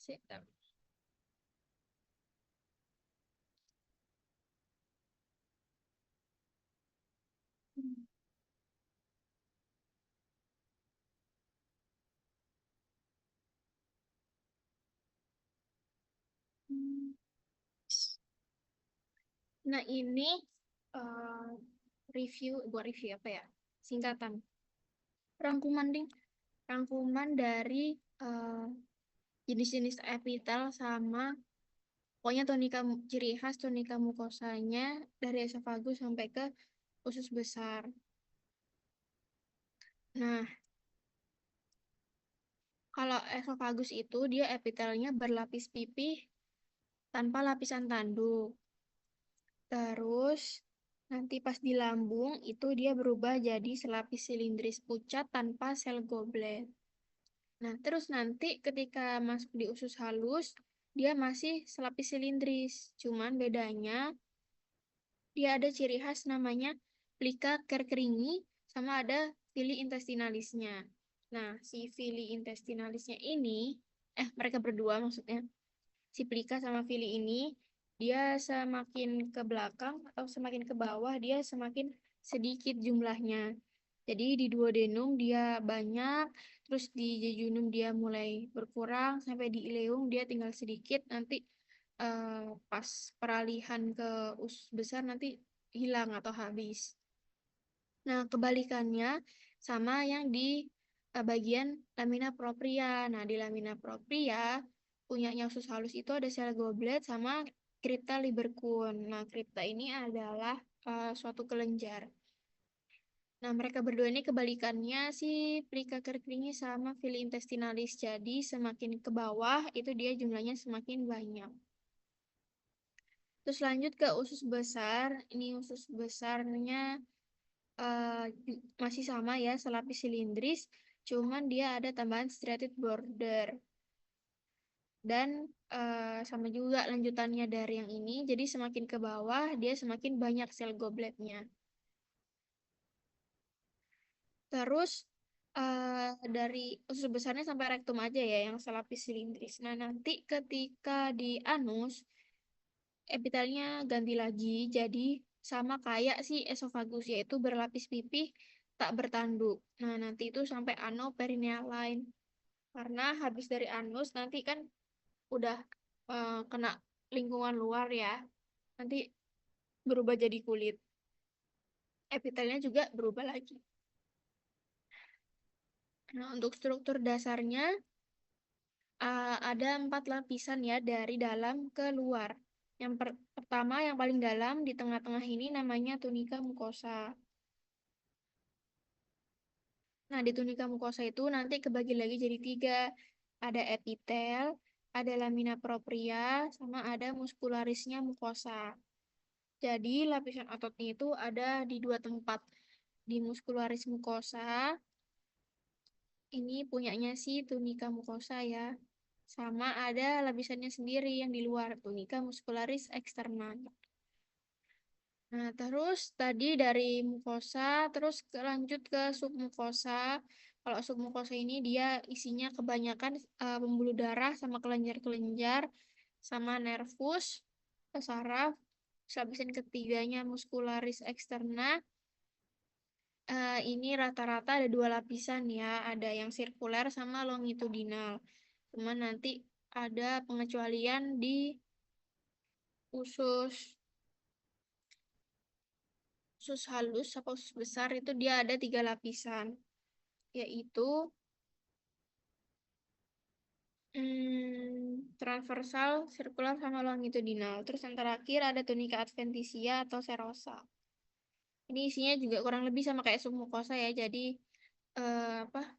Sebentar. Nah, ini eh, buat review apa ya? Singkatan. Rangkuman ding, rangkuman dari eh, jenis-jenis epitel sama pokoknya ciri khas tonika mukosanya dari esofagus sampai ke usus besar. Nah, kalau esofagus itu dia epitelnya berlapis pipih tanpa lapisan tanduk. Terus nanti pas di lambung itu dia berubah jadi selapis silindris pucat tanpa sel goblet. Nah, terus nanti ketika masuk di usus halus, dia masih selapis silindris. Cuman bedanya dia ada ciri khas namanya plika kerkeringi sama ada fili intestinalisnya. Nah, si fili intestinalisnya ini, mereka berdua maksudnya, si plika sama fili ini, dia semakin ke belakang atau semakin ke bawah, dia semakin sedikit jumlahnya. Jadi di duodenum dia banyak, terus di jejunum dia mulai berkurang, sampai di ileum dia tinggal sedikit, nanti pas peralihan ke usus besar nanti hilang atau habis. Nah, kebalikannya sama yang di bagian lamina propria. Nah, di lamina propria punyanya usus halus itu ada sel goblet sama kripta liberkun. Nah, kripta ini adalah suatu kelenjar. Nah, mereka berdua ini kebalikannya sih Plica kerkringi sama Fili intestinalis. Jadi, semakin ke bawah itu dia jumlahnya semakin banyak. Terus lanjut ke usus besar. Ini usus besarnya masih sama ya, selapis silindris. Cuman dia ada tambahan striated border. Dan sama juga lanjutannya dari yang ini. Jadi semakin ke bawah, dia semakin banyak sel gobletnya. Terus dari usus besarnya sampai rektum aja ya yang selapis silindris. Nah, nanti ketika di anus epitelnya ganti lagi jadi sama kayak si esofagus yaitu berlapis pipih tak bertanduk. Nah, nanti itu sampai anoperineal line. Karena habis dari anus nanti kan udah kena lingkungan luar ya. Nanti berubah jadi kulit. Epitelnya juga berubah lagi. Nah, untuk struktur dasarnya ada 4 lapisan ya dari dalam ke luar. Yang pertama, yang paling dalam di tengah-tengah ini namanya tunika mukosa. Nah, di tunika mukosa itu nanti kebagi lagi jadi 3. Ada epitel, ada lamina propria, sama ada muskularisnya mukosa. Jadi, lapisan ototnya itu ada di 2 tempat. Di muskularis mukosa, ini punyanya si tunika mukosa ya. Sama ada lapisannya sendiri yang di luar, tunika muscularis externa. Nah, terus tadi dari mukosa, terus lanjut ke submukosa. Kalau submukosa ini dia isinya kebanyakan pembuluh darah sama kelenjar-kelenjar, sama nervus, saraf. Terus lapisan ketiganya muscularis externa. Ini rata-rata ada 2 lapisan ya, ada yang sirkuler sama longitudinal. Cuman nanti ada pengecualian di usus usus halus atau usus besar itu dia ada 3 lapisan, yaitu transversal, sirkular, sama longitudinal. Terus yang terakhir ada tunika adventitia atau serosa. Ini isinya juga kurang lebih sama kayak submukosa ya, jadi apa?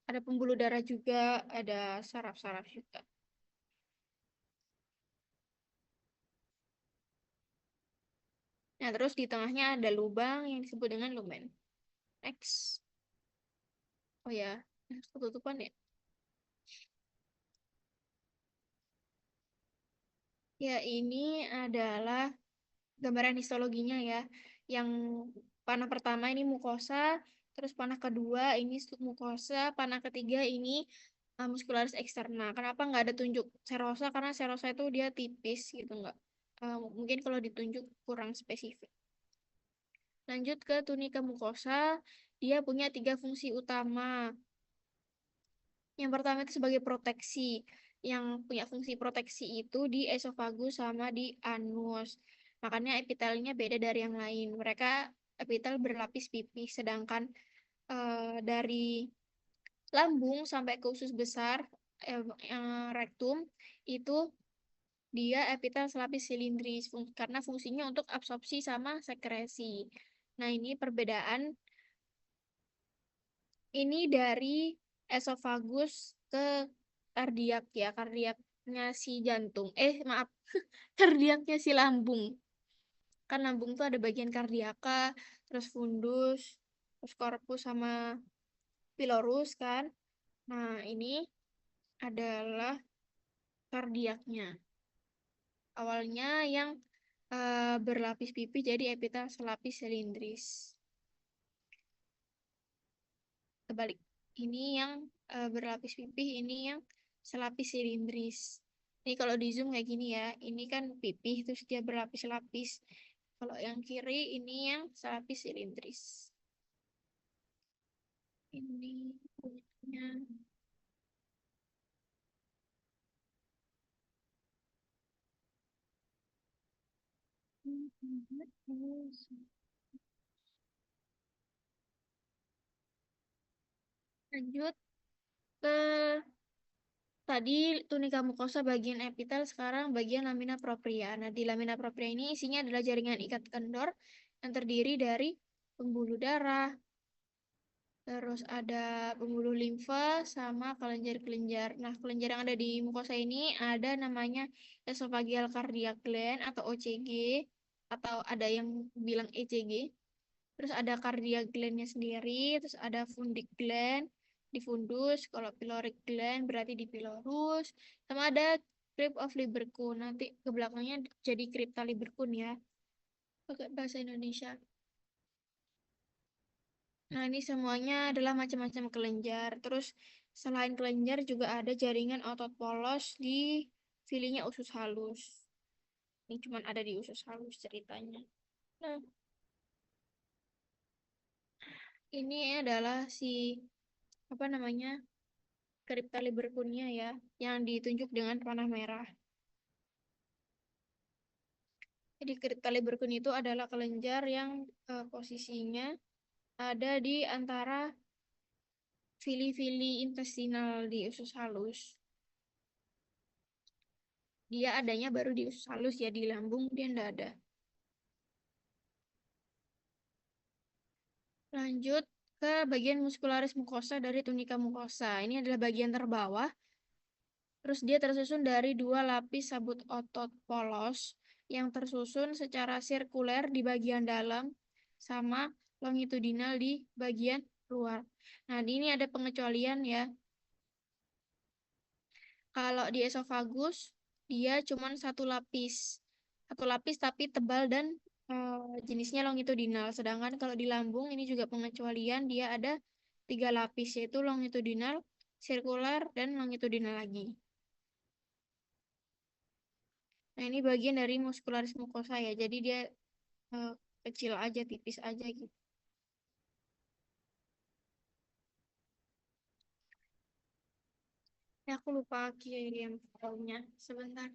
Ada pembuluh darah juga, ada saraf-saraf juga. Nah, terus di tengahnya ada lubang yang disebut dengan lumen. Next. Oh ya, ketutupan ya. Ya, ini adalah gambaran histologinya ya. Yang panah pertama ini mukosa, terus panah kedua ini submukosa, panah ketiga ini muscularis externa. Kenapa nggak ada tunjuk serosa? Karena serosa itu dia tipis gitu, nggak. Mungkin kalau ditunjuk kurang spesifik. Lanjut ke tunika mukosa, dia punya 3 fungsi utama. Yang pertama itu sebagai proteksi. Yang punya fungsi proteksi itu di esofagus sama di anus. Makanya epitelnya beda dari yang lain. Mereka epitel berlapis pipih, sedangkan dari lambung sampai ke usus besar, rektum, itu dia epitel selapis silindris karena fungsinya untuk absorpsi sama sekresi. Nah, ini perbedaan ini dari esofagus ke kardiak ya, kardiaknya si jantung. Maaf, kardiaknya si lambung. Kan lambung tuh ada bagian kardiaka, terus fundus, terus corpus sama pilorus kan. Nah, ini adalah kardiaknya. Awalnya yang berlapis pipih jadi epitel selapis silindris. Kebalik. Ini yang berlapis pipih, ini yang selapis silindris. Ini kalau di zoom kayak gini ya. Ini kan pipih terus dia berlapis-lapis. Kalau yang kiri ini yang selapis silindris. Ini kulitnya. Lanjut ke tadi tunika mukosa bagian epitel, sekarang bagian lamina propria. Nah, di lamina propria ini isinya adalah jaringan ikat kendor yang terdiri dari pembuluh darah, terus ada pembuluh limfa sama kelenjar-kelenjar. Nah, kelenjar yang ada di mukosa ini ada namanya esophageal cardiac gland atau OCG, atau ada yang bilang ECG. Terus ada cardiac gland-nya sendiri, terus ada fundic gland di fundus, kalau pyloric gland berarti di pylorus, sama ada crypt of Libercune. Nanti ke belakangnya jadi crypta Libercune ya, pakai bahasa Indonesia. Nah, ini semuanya adalah macam-macam kelenjar. Terus selain kelenjar juga ada jaringan otot polos di filinya usus halus. Ini cuma ada di usus halus ceritanya. Nah, ini adalah si apa namanya? Kripta Libercunia ya, yang ditunjuk dengan panah merah. Jadi kripta Libercunia itu adalah kelenjar yang posisinya ada di antara vili-vili intestinal di usus halus. Dia adanya baru di usus halus ya, di lambung dia enggak ada. Lanjut ke bagian muscularis mucosa dari tunika mucosa. Ini adalah bagian terbawah. Terus dia tersusun dari 2 lapis sabut otot polos yang tersusun secara sirkuler di bagian dalam sama longitudinal di bagian luar. Nah, di ini ada pengecualian ya. Kalau di esofagus, dia cuma 1 lapis. 1 lapis tapi tebal dan jenisnya longitudinal. Sedangkan kalau di lambung ini juga pengecualian, dia ada 3 lapis, yaitu longitudinal, sirkular, dan longitudinal lagi. Nah, ini bagian dari muscularis mucosa ya. Jadi dia eh, kecil aja, tipis aja gitu. Ya, aku lupa kiri yang tahunya. Sebentar.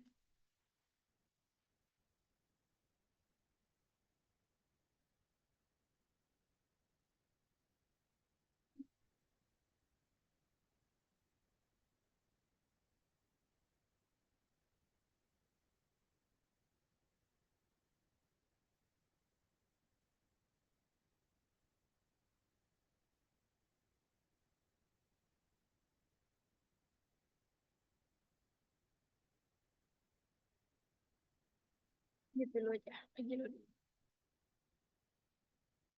Gitu dulu aja. Lagi dulu.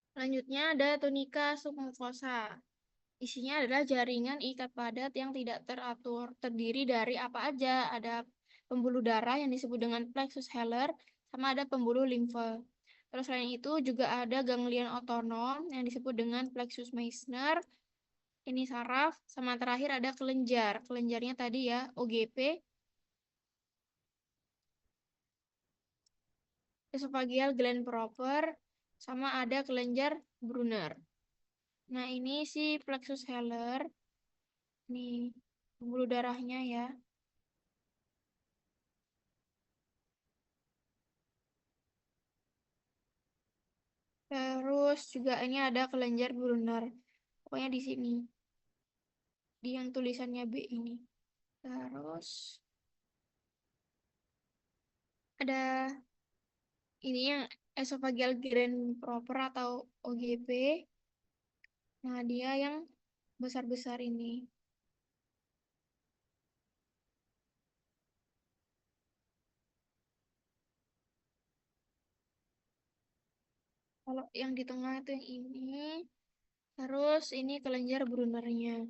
Selanjutnya ada tunika submucosa. Isinya adalah jaringan ikat padat yang tidak teratur. Terdiri dari apa aja? Ada pembuluh darah yang disebut dengan plexus Heller, sama ada pembuluh limfa. Terus selain itu juga ada ganglion otonom yang disebut dengan plexus Meissner, ini saraf, sama terakhir ada kelenjar. Kelenjarnya tadi ya, OGP, esophageal gland proper, sama ada kelenjar Brunner. Nah, ini si plexus Heller. Nih, pembuluh darahnya ya. Terus juga ini ada kelenjar Brunner. Pokoknya di sini. Di yang tulisannya B ini. Terus ada ini yang esophageal gland proper atau OGP. Nah, dia yang besar-besar ini. Kalau yang di tengah itu yang ini. Terus ini kelenjar Brunnernya.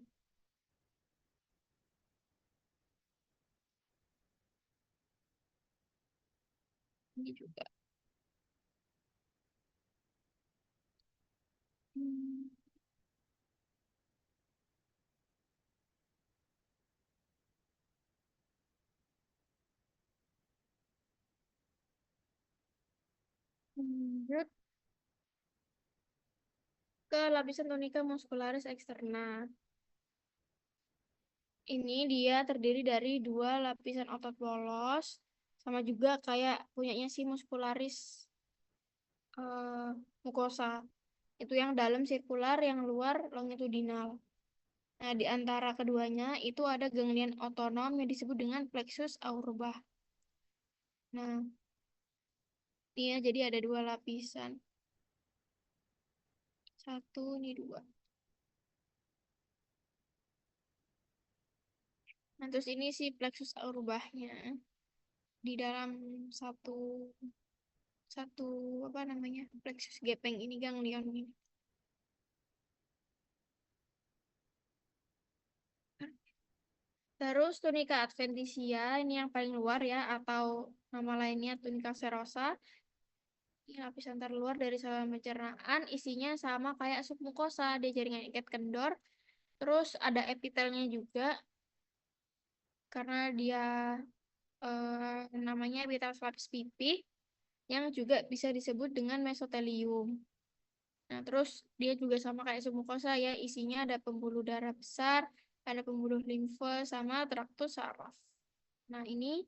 Ini juga. Hmm. Lanjut ke lapisan tunica muscularis externa. Ini dia terdiri dari dua lapisan otot polos, sama juga kayak punyanya si muscularis mucosa. Itu yang dalam sirkular, yang luar longitudinal. Nah, di antara keduanya itu ada ganglion otonom yang disebut dengan plexus aurbah. Nah, ini ya, jadi ada dua lapisan. Satu, ini dua. Nah, terus ini si plexus aurbahnya di dalam satu satu apa namanya plexus gepeng ini ganglion ini. Terus tunica adventitia ini yang paling luar ya, atau nama lainnya tunica serosa. Ini lapisan terluar dari saluran pencernaan, isinya sama kayak submukosa, dia jaringan ikat kendor. Terus ada epitelnya juga, karena dia namanya epitel lapis pipih, yang juga bisa disebut dengan mesotelium. Nah, terus dia juga sama kayak submukosa ya, isinya ada pembuluh darah besar, ada pembuluh limfe, sama traktus saraf. Nah, ini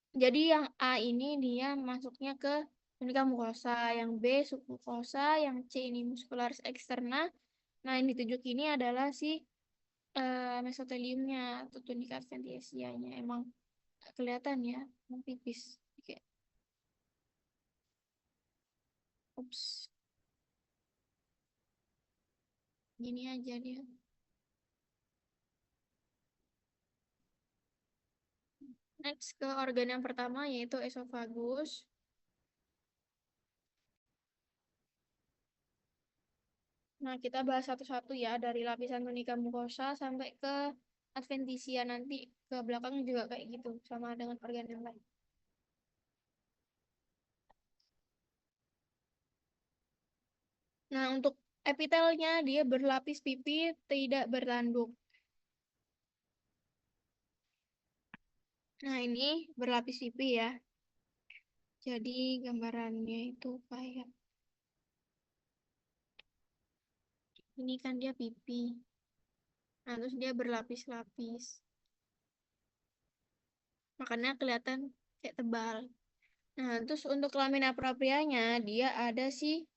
jadi yang A ini dia masuknya ke tunica mucosa, yang B submucosa, yang C ini muscularis externa. Nah, yang ditunjuk ini adalah si mesoteliumnya atau tunica adventitianya. Emang nggak kelihatan ya, emang tipis. Kayak, ups, gini aja dia. Next ke organ yang pertama yaitu esofagus. Nah, kita bahas satu-satu ya, dari lapisan tunica mucosa sampai ke adventisia, nanti ke belakang juga kayak gitu, sama dengan organ yang lain. Nah, untuk epitelnya dia berlapis pipi tidak bertanduk. Nah, ini berlapis pipi ya. Jadi gambarannya itu kayak ini kan dia pipi. Nah, terus dia berlapis-lapis. Makanya kelihatan kayak tebal. Nah, terus untuk lamina proprianya dia ada sih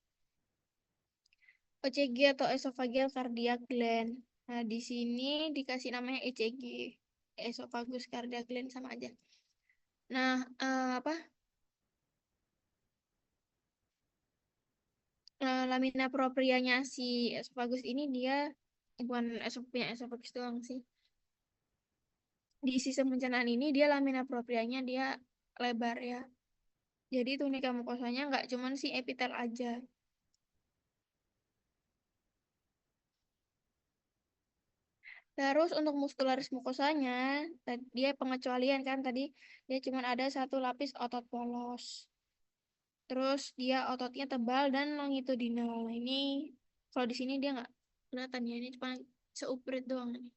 OCG atau esophageal cardiac gland. Nah, di sini dikasih namanya ECG, esophagus cardiac gland sama aja. Nah, apa? Lamina proprianya si esophagus ini dia bukan punya esophagus doang sih. Di sistem pencernaan ini dia lamina proprianya dia lebar ya. Jadi tunika mukosanya nggak cuman si epitel aja. Terus untuk muscularis mukosanya, dia pengecualian kan tadi dia cuma ada satu lapis otot polos. Terus dia ototnya tebal dan longitudinal. Nah, ini kalau di sini dia nggak. Kelihatan ya, ini cuma seuprit doang nih.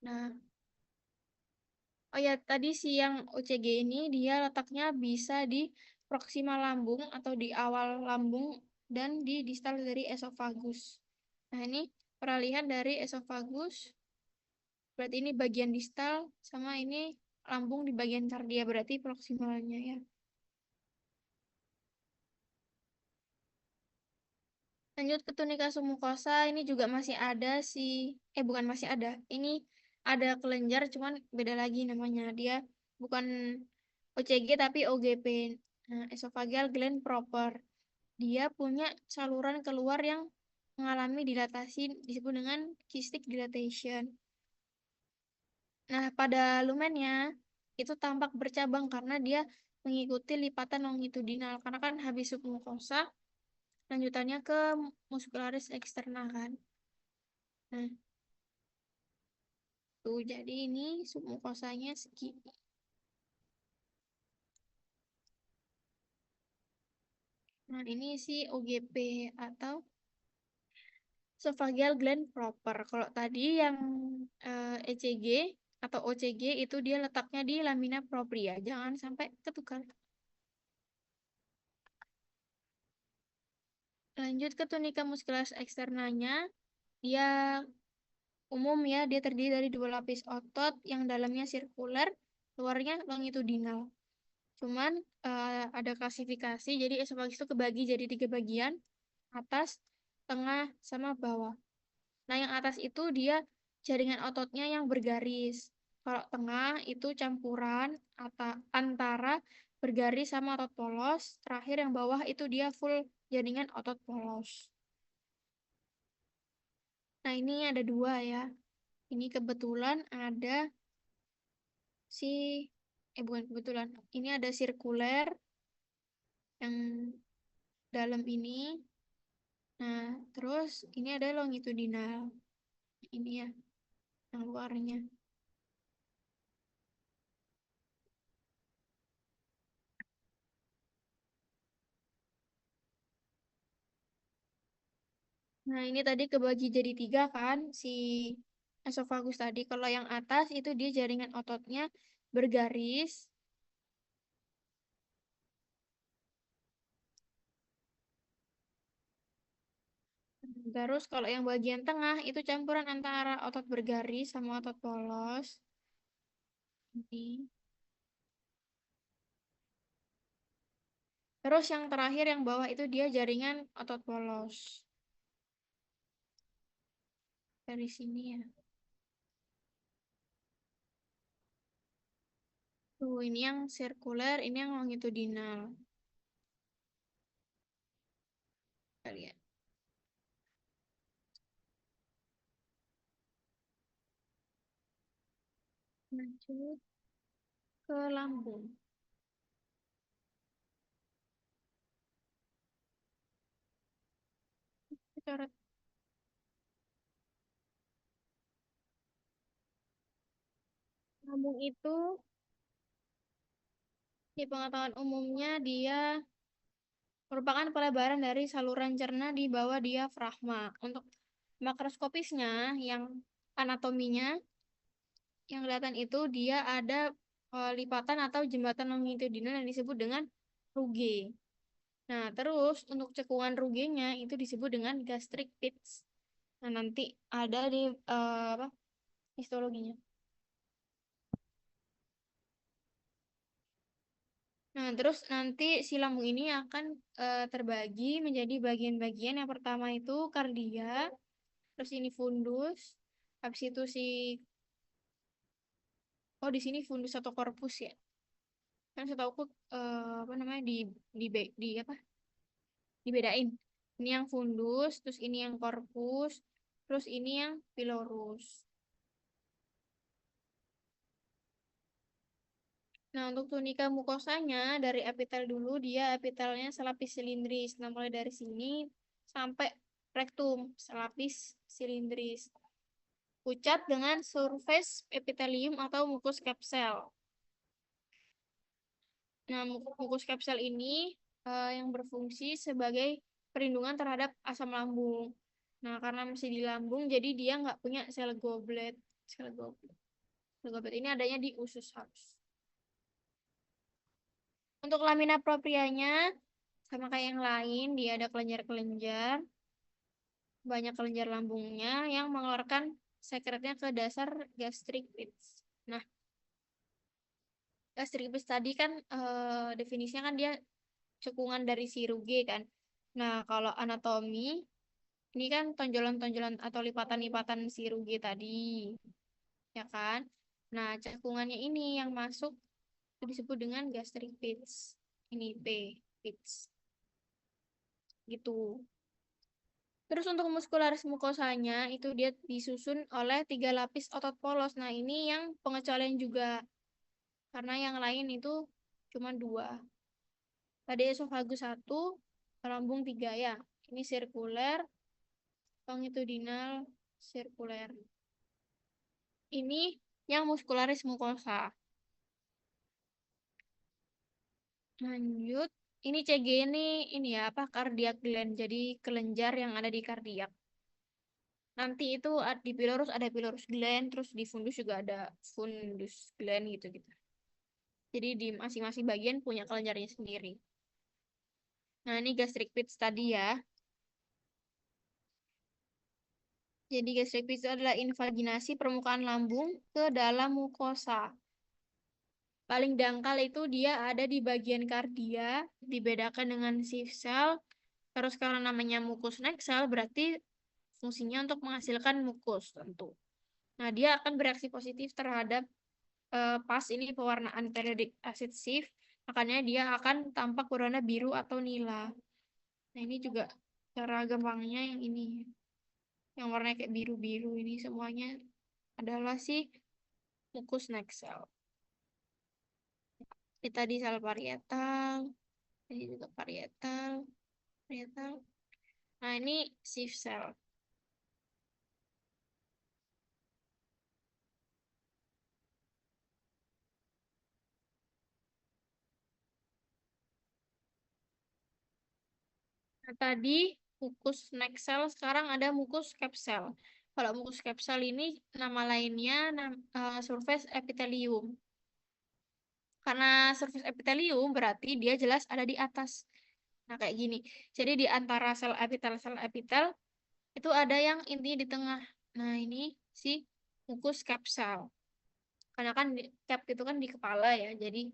Nah, oh ya, tadi si yang OCG ini dia letaknya bisa di proksimal lambung atau di awal lambung dan di distal dari esofagus. Nah, ini peralihan dari esofagus, berarti ini bagian distal, sama ini lambung di bagian kardia, berarti proksimalnya ya. Lanjut ke tunika submukosa, ini juga masih ada sih, bukan masih ada, ini ada kelenjar, cuman beda lagi namanya. Dia bukan OCG tapi OGP, nah, esophageal gland proper. Dia punya saluran keluar yang mengalami dilatasi, disebut dengan cystic dilatation. Nah, pada lumennya itu tampak bercabang karena dia mengikuti lipatan longitudinal. Karena kan habis submukosa, lanjutannya ke muscularis externa kan. Nah, tuh jadi ini submukosanya segini. Nah, ini si OGP atau esophageal gland proper. Kalau tadi yang ECG atau OCG itu dia letaknya di lamina propria. Jangan sampai ketukar. Lanjut ke tunica muscularis externanya. Dia umum ya, dia terdiri dari dua lapis otot yang dalamnya sirkuler, luarnya longitudinal. Cuman ada klasifikasi, jadi esofagus itu kebagi jadi tiga bagian, atas, tengah, sama bawah. Nah, yang atas itu dia jaringan ototnya yang bergaris. Kalau tengah itu campuran antara bergaris sama otot polos. Terakhir yang bawah itu dia full jaringan otot polos. Nah, ini ada dua ya. Ini kebetulan ada si, bukan kebetulan. Ini ada sirkuler yang dalam ini. Nah, terus ini ada longitudinal. Ini ya, yang luarnya. Nah, ini tadi kebagi jadi tiga kan, si esofagus tadi. Kalau yang atas itu dia jaringan ototnya bergaris. Terus kalau yang bagian tengah itu campuran antara otot bergaris sama otot polos. Ini. Terus yang terakhir yang bawah itu dia jaringan otot polos. Dari sini ya. Tuh, ini yang sirkuler, ini yang longitudinal. Kita lihat. Lanjut ke lambung. Coret. Lambung itu di pengetahuan umumnya dia merupakan pelebaran dari saluran cerna di bawah diafragma. Untuk makroskopisnya, yang anatominya, yang kelihatan itu dia ada lipatan atau jembatan longitudinal yang disebut dengan ruge. Nah, terus untuk cekungan rugenya itu disebut dengan gastric pits. Nah, nanti ada di apa, histologinya. Nah, terus nanti si lambung ini akan terbagi menjadi bagian-bagian. Yang pertama itu kardia, terus ini fundus, habis itu si, oh di sini fundus atau korpus ya. Kan setahu aku apa namanya di apa? Dibedain. Ini yang fundus, terus ini yang korpus, terus ini yang pilorus. Nah, untuk tunika mukosanya dari epitel dulu dia epitelnya selapis silindris. Nah, mulai dari sini sampai rektum selapis silindris. Pucat dengan surface epitelium atau mukus kapsel. Nah, mukus kapsel ini yang berfungsi sebagai perlindungan terhadap asam lambung. Nah, karena masih di lambung, jadi dia nggak punya sel goblet. Sel goblet. Sel goblet ini adanya di usus halus. Untuk lamina proprianya, sama kayak yang lain, dia ada kelenjar-kelenjar, banyak kelenjar lambungnya yang mengeluarkan sekretnya ke dasar gastric pits. Nah, gastric pits tadi kan definisinya kan dia cekungan dari si Ruge kan. Nah, kalau anatomi, ini kan tonjolan-tonjolan atau lipatan-lipatan si Ruge tadi, ya kan? Nah, cekungannya ini yang masuk itu disebut dengan gastric pits. Ini P, pits. Gitu. Terus untuk muscularis mukosanya itu dia disusun oleh 3 lapis otot polos. Nah, ini yang pengecualian juga karena yang lain itu cuma 2. Tadi esofagus 1, lambung 3 ya. Ini sirkuler, longitudinal, sirkuler. Ini yang muscularis mucosa. Lanjut, ini CG ini ya apa cardiac gland. Jadi kelenjar yang ada di kardiak. Nanti itu di pylorus ada pylorus gland, terus di fundus juga ada fundus gland gitu-gitu. Jadi di masing-masing bagian punya kelenjarnya sendiri. Nah, ini gastric pits tadi ya. Jadi gastric pits itu adalah invaginasi permukaan lambung ke dalam mukosa. Paling dangkal itu dia ada di bagian kardia, dibedakan dengan sieve cell. Terus karena namanya mucus neck cell, berarti fungsinya untuk menghasilkan mukus tentu. Nah, dia akan bereaksi positif terhadap pas ini pewarnaan periodic acid sieve, makanya dia akan tampak berwarna biru atau nila. Nah, ini juga cara gampangnya yang ini. Yang warnanya kayak biru-biru ini semuanya adalah si mucus neck cell. Ini tadi sel parietal, ini juga parietal, parietal. Nah, ini sieve cell. Nah, tadi mucus neck cell, sekarang ada mucus capsule. Kalau mucus capsule ini nama lainnya surface epithelium. Karena surface epithelium berarti dia jelas ada di atas. Nah, kayak gini. Jadi di antara sel epitel itu ada yang intinya di tengah. Nah, ini si mucus capsule. Karena kan cap itu kan di kepala ya. Jadi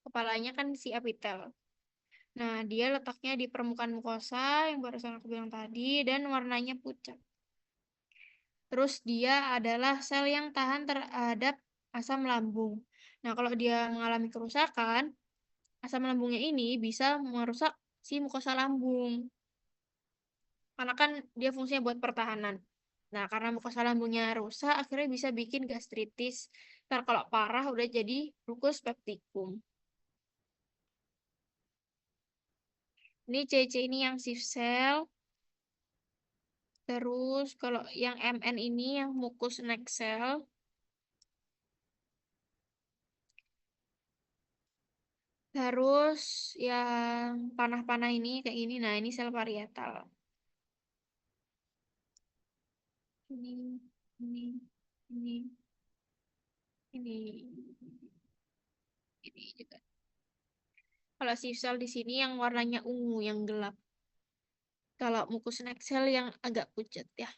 kepalanya kan si epitel. Nah, dia letaknya di permukaan mukosa yang barusan aku bilang tadi dan warnanya pucat. Terus dia adalah sel yang tahan terhadap asam lambung. Nah, kalau dia mengalami kerusakan, asam lambungnya ini bisa merusak si mukosa lambung. Karena kan dia fungsinya buat pertahanan. Nah, karena mukosa lambungnya rusak, akhirnya bisa bikin gastritis. Ntar kalau parah udah jadi lupus peptikum. Ini CC ini yang sieve cell. Terus kalau yang MN ini yang mucus neck cell. Terus yang panah-panah ini kayak ini. Nah, ini sel parietal. Ini, ini, ini, ini, ini juga. Kalau sieve cell di sini yang warnanya ungu, yang gelap. Kalau mucus neck cell yang agak pucat ya.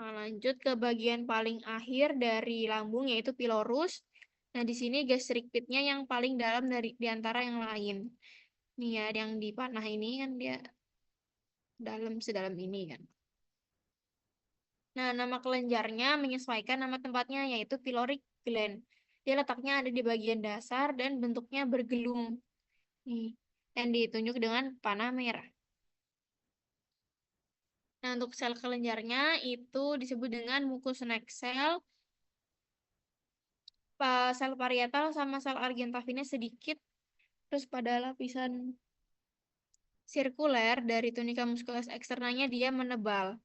Nah, lanjut ke bagian paling akhir dari lambung yaitu pylorus. Nah, di sini gastric pit-nya yang paling dalam dari di antara yang lain. Nih ya, yang di panah ini kan dia dalam sedalam ini kan. Nah, nama kelenjarnya menyesuaikan nama tempatnya yaitu pyloric gland. Dia letaknya ada di bagian dasar dan bentuknya bergelung. Nih, yang ditunjuk dengan panah merah. Nah, untuk sel kelenjarnya itu disebut dengan mucus neck cell. Sel parietal sama sel argentavinnya sedikit. Terus pada lapisan sirkuler dari tunika musculus eksternalnya dia menebal.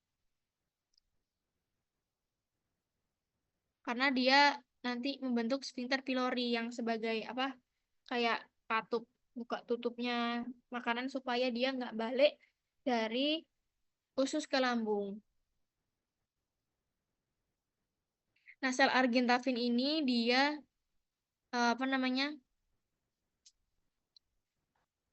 Karena dia nanti membentuk sphincter pylori yang sebagai apa? Kayak katup. buka tutupnya makanan supaya dia nggak balik dari usus ke lambung. Nah, sel argintafin ini dia apa namanya?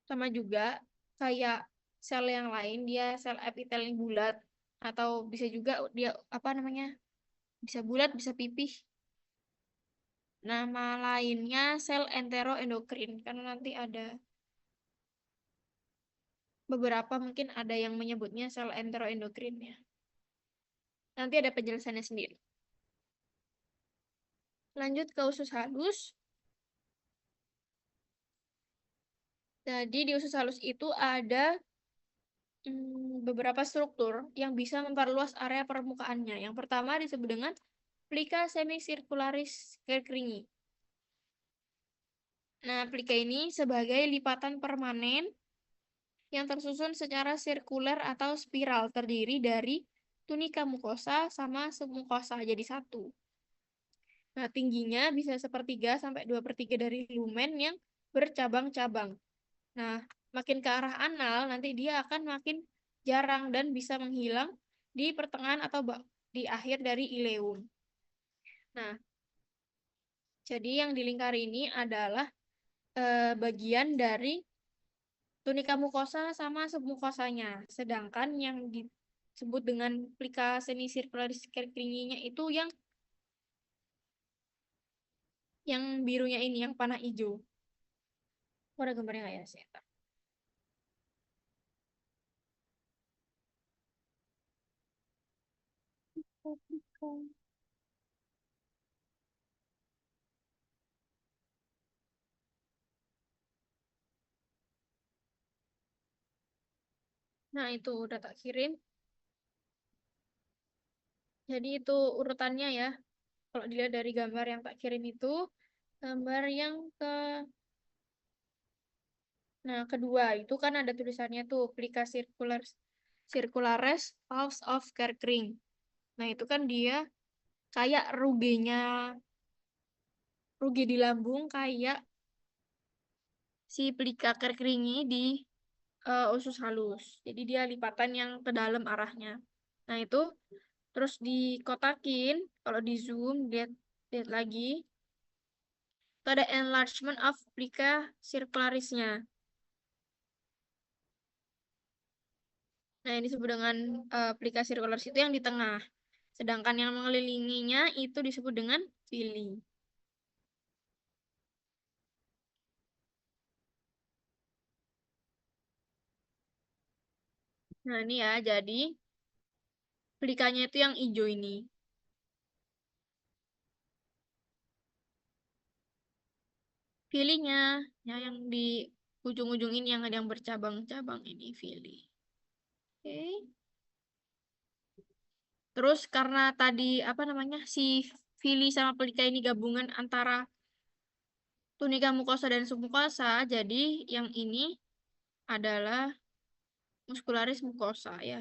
Sama juga kayak sel yang lain, dia sel epitel yang bulat atau bisa juga dia apa namanya? Bisa bulat, bisa pipih. Nama lainnya sel enteroendokrin karena nanti ada beberapa mungkin ada yang menyebutnya sel enteroendokrin ya. Nanti ada penjelasannya sendiri. Lanjut ke usus halus. Jadi di usus halus itu ada beberapa struktur yang bisa memperluas area permukaannya. Yang pertama disebut dengan plica semicircularis Kerkringi. Nah, plika ini sebagai lipatan permanen yang tersusun secara sirkuler atau spiral terdiri dari tunika mukosa sama submukosa jadi satu. Nah, tingginya bisa sepertiga sampai 2/3 dari lumen yang bercabang-cabang. Nah, makin ke arah anal, nanti dia akan makin jarang dan bisa menghilang di pertengahan atau di akhir dari ileum. Nah, jadi yang dilingkari ini adalah bagian dari tunika mukosa sama submukosanya. Sedangkan yang disebut dengan plika semicircularis Kerkringinya itu yang birunya ini, yang panah hijau. Oh, ada gambarnya nggak ya? Saya Nah, itu udah tak kirim. Jadi itu urutannya ya. Kalau dilihat dari gambar yang tak kirim itu, gambar yang kedua itu kan ada tulisannya tuh plica circulares valves of Kerkring. Nah, itu kan dia kayak rugi di lambung kayak si plica Kerkringi di usus halus. Jadi dia lipatan yang ke dalam arahnya. Nah, itu terus dikotakin, kalau di zoom, lihat lihat lagi, itu ada enlargement of plica circularisnya. Nah, yang disebut dengan plica circularis itu yang di tengah. Sedangkan yang mengelilinginya itu disebut dengan villi. Nah, ini ya, jadi plikanya itu yang hijau ini. Villinya, ya, yang di ujung-ujung ini yang bercabang-cabang ini villi. Oke. Terus karena tadi apa namanya si villi sama pelika ini gabungan antara tunika mukosa dan submukosa, jadi yang ini adalah muscularis mukosa ya.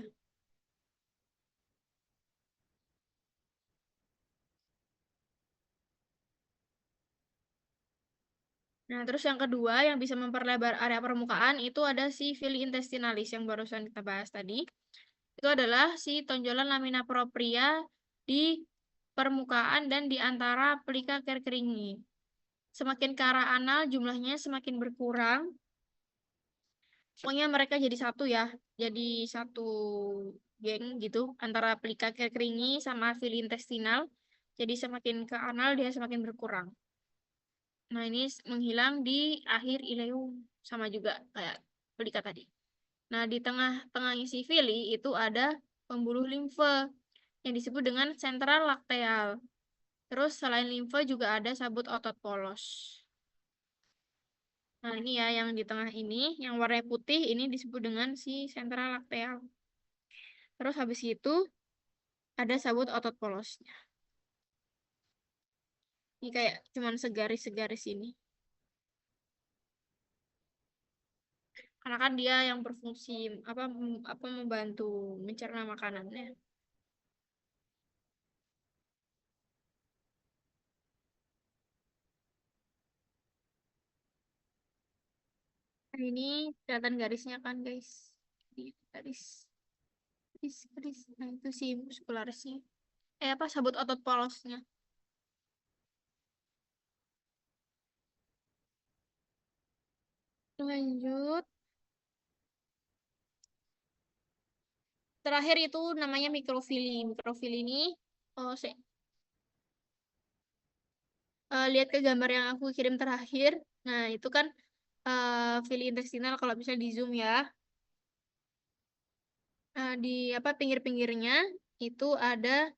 Nah, terus yang kedua yang bisa memperlebar area permukaan itu ada si villi intestinalis yang barusan kita bahas tadi. Itu adalah si tonjolan lamina propria di permukaan dan di antara pelika kerkeringi. Semakin ke arah anal jumlahnya semakin berkurang. Pokoknya mereka jadi satu ya. Jadi satu geng gitu antara pelika keringi sama fili intestinal. Jadi semakin ke anal dia semakin berkurang. Nah, ini menghilang di akhir ileum sama juga kayak pelika tadi. Nah, di tengah-tengah isi fili itu ada pembuluh limfe yang disebut dengan sentral lakteal. Terus selain limfe juga ada sabut otot polos. Nah, ini ya yang di tengah ini, yang warna putih ini disebut dengan si sentral lakteal. Terus habis itu ada sabut otot polosnya. Ini kayak cuman segaris-segaris ini. Karena kan dia yang berfungsi apa membantu mencerna makanannya. Ini kelihatan garisnya kan guys. Ini garis, garis. Nah itu sih muskularisnya. Apa sabut otot polosnya. Lanjut. Terakhir itu namanya mikrofili. Mikrofili ini, oh, lihat ke gambar yang aku kirim terakhir. Nah, itu kan fili intestinal kalau bisa di zoom ya. Nah, di apa pinggir-pinggirnya itu ada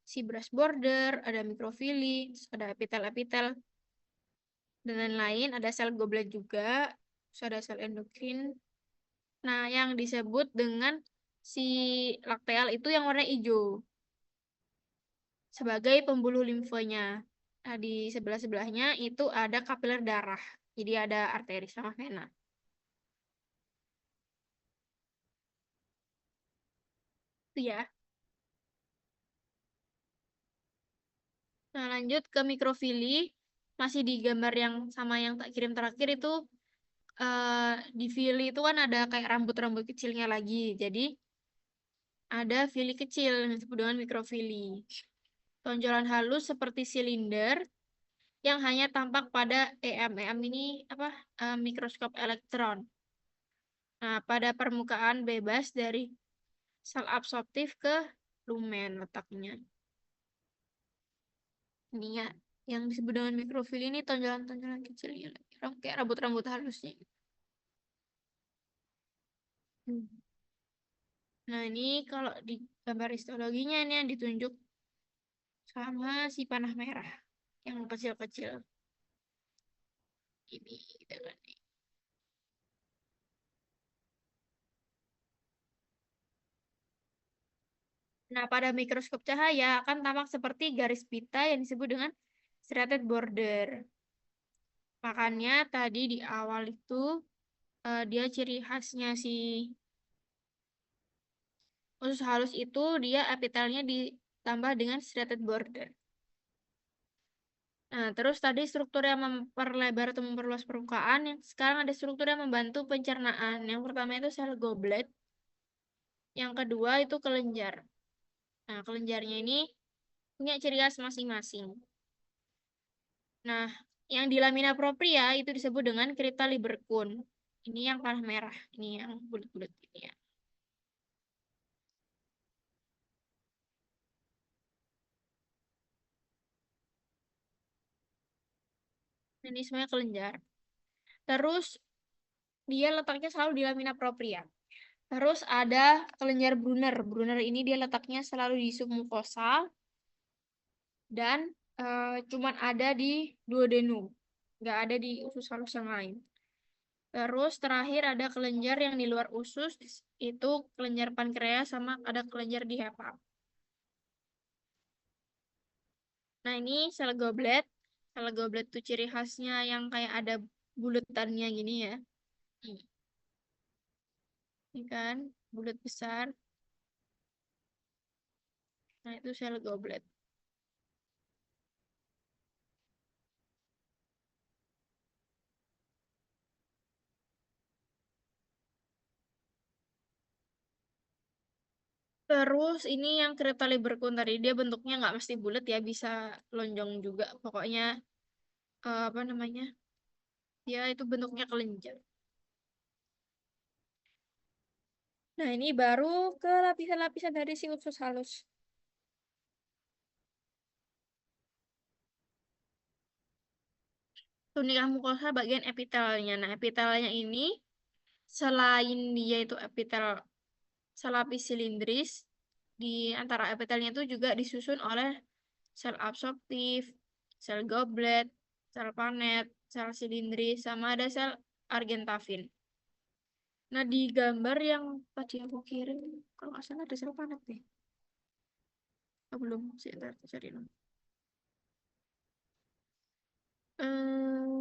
si brush border, ada mikrofili, terus ada epitel-epitel dan lain-lain. Ada sel goblet juga, terus ada sel endokrin. Nah, yang disebut dengan si lakteal itu yang warna hijau sebagai pembuluh limfanya. Nah, di sebelah-sebelahnya itu ada kapiler darah. Jadi ada arteri sama vena. Itu ya. Nah, lanjut ke mikrofili. Masih di gambar yang sama yang tak kirim terakhir itu di fili itu kan ada kayak rambut-rambut kecilnya lagi. Jadi ada fili kecil yang disebut dengan mikrofili. Tonjolan halus seperti silinder yang hanya tampak pada EM. EM ini apa? Mikroskop elektron. Nah, pada permukaan bebas dari sel absorptif ke lumen letaknya. Ini ya, yang disebut dengan mikrofil ini tonjolan-tonjolan kecilnya lagi. Kayak rambut-rambut halusnya. Hmm. Nah, ini kalau di gambar histologinya ini yang ditunjuk sama si panah merah yang kecil-kecil ini gitu kan. Nah, pada mikroskop cahaya akan tampak seperti garis pita yang disebut dengan serrated border. Makanya tadi di awal itu dia ciri khasnya si usus halus itu dia epitelnya ditambah dengan serrated border. Nah, terus tadi struktur yang memperlebar atau memperluas permukaan, yang sekarang ada struktur yang membantu pencernaan. Yang pertama itu sel goblet, yang kedua itu kelenjar. Nah, kelenjarnya ini punya ciri khas masing-masing. Nah, yang di lamina propria itu disebut dengan Crita libercun. Ini yang panah merah, ini yang bulat-bulat ini ya. Ini semuanya kelenjar. Terus dia letaknya selalu di lamina propria. Terus ada kelenjar Brunner. Brunner ini dia letaknya selalu di submukosa dan cuman ada di duodenum. Nggak ada di usus halus yang lain. Terus terakhir ada kelenjar yang di luar usus, itu kelenjar pankreas sama ada kelenjar di hepa. Nah ini sel goblet. Sel goblet tuh ciri khasnya yang kayak ada bulatannya gini ya. Ini kan bulat besar. Nah itu sel goblet. Terus ini yang kereta berkun tadi dia bentuknya nggak mesti bulat ya, bisa lonjong juga. Pokoknya apa namanya? Ya itu bentuknya kelenjar. Nah ini baru ke lapisan-lapisan dari si usus halus. Tunika mukosa bagian epitelnya. Nah epitelnya ini selain dia itu epitel selapis silindris, di antara epitelnya itu juga disusun oleh sel absorptif, sel goblet, sel panet, sel silindris, sama ada sel argentavin. Nah, di gambar yang tadi aku kirim, kalau nggak salah ada sel panet deh. Oh, belum, sih, ntar aku cari dulu. Hmm,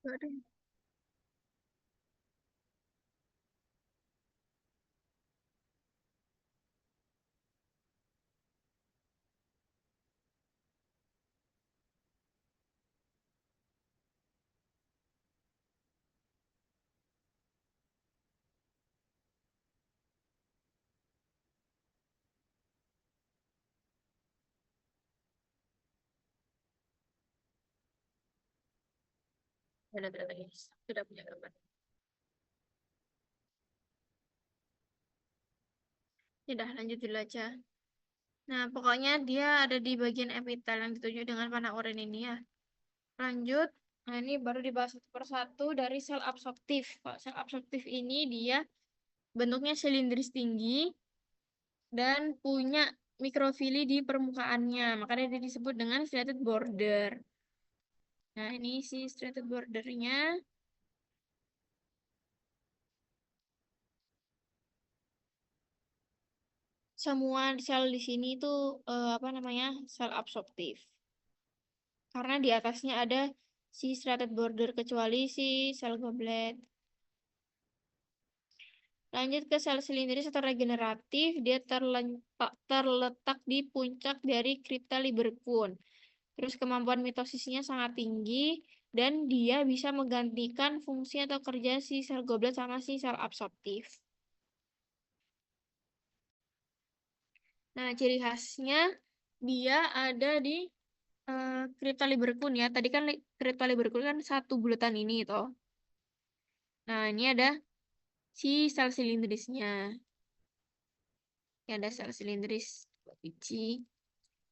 Gak ada. Sudah, guys. Sudah punya gambar. Sudah, lanjut dulu aja. Nah, pokoknya dia ada di bagian epitel yang ditunjuk dengan panah oranye ini ya. Lanjut. Nah, ini baru dibahas satu persatu dari sel absorptif. Kalau sel absorptif ini dia bentuknya silindris tinggi dan punya mikrofili di permukaannya. Makanya dia disebut dengan striated border. Nah, ini si striated bordernya. Semua sel di sini itu apa namanya? Sel absorptif. Karena di atasnya ada si striated border kecuali si sel goblet. Lanjut ke sel silindris atau regeneratif, dia terletak di puncak dari kripta Lieberkühn. Terus kemampuan mitosisnya sangat tinggi dan dia bisa menggantikan fungsi atau kerja si sel goblet sama si sel absorptif. Nah, ciri khasnya dia ada di kripta Lieberkühn ya. Tadi kan kripta Lieberkühn kan satu bulatan ini toh. Nah, ini ada si sel silindrisnya. Ini ada sel silindris dua biji.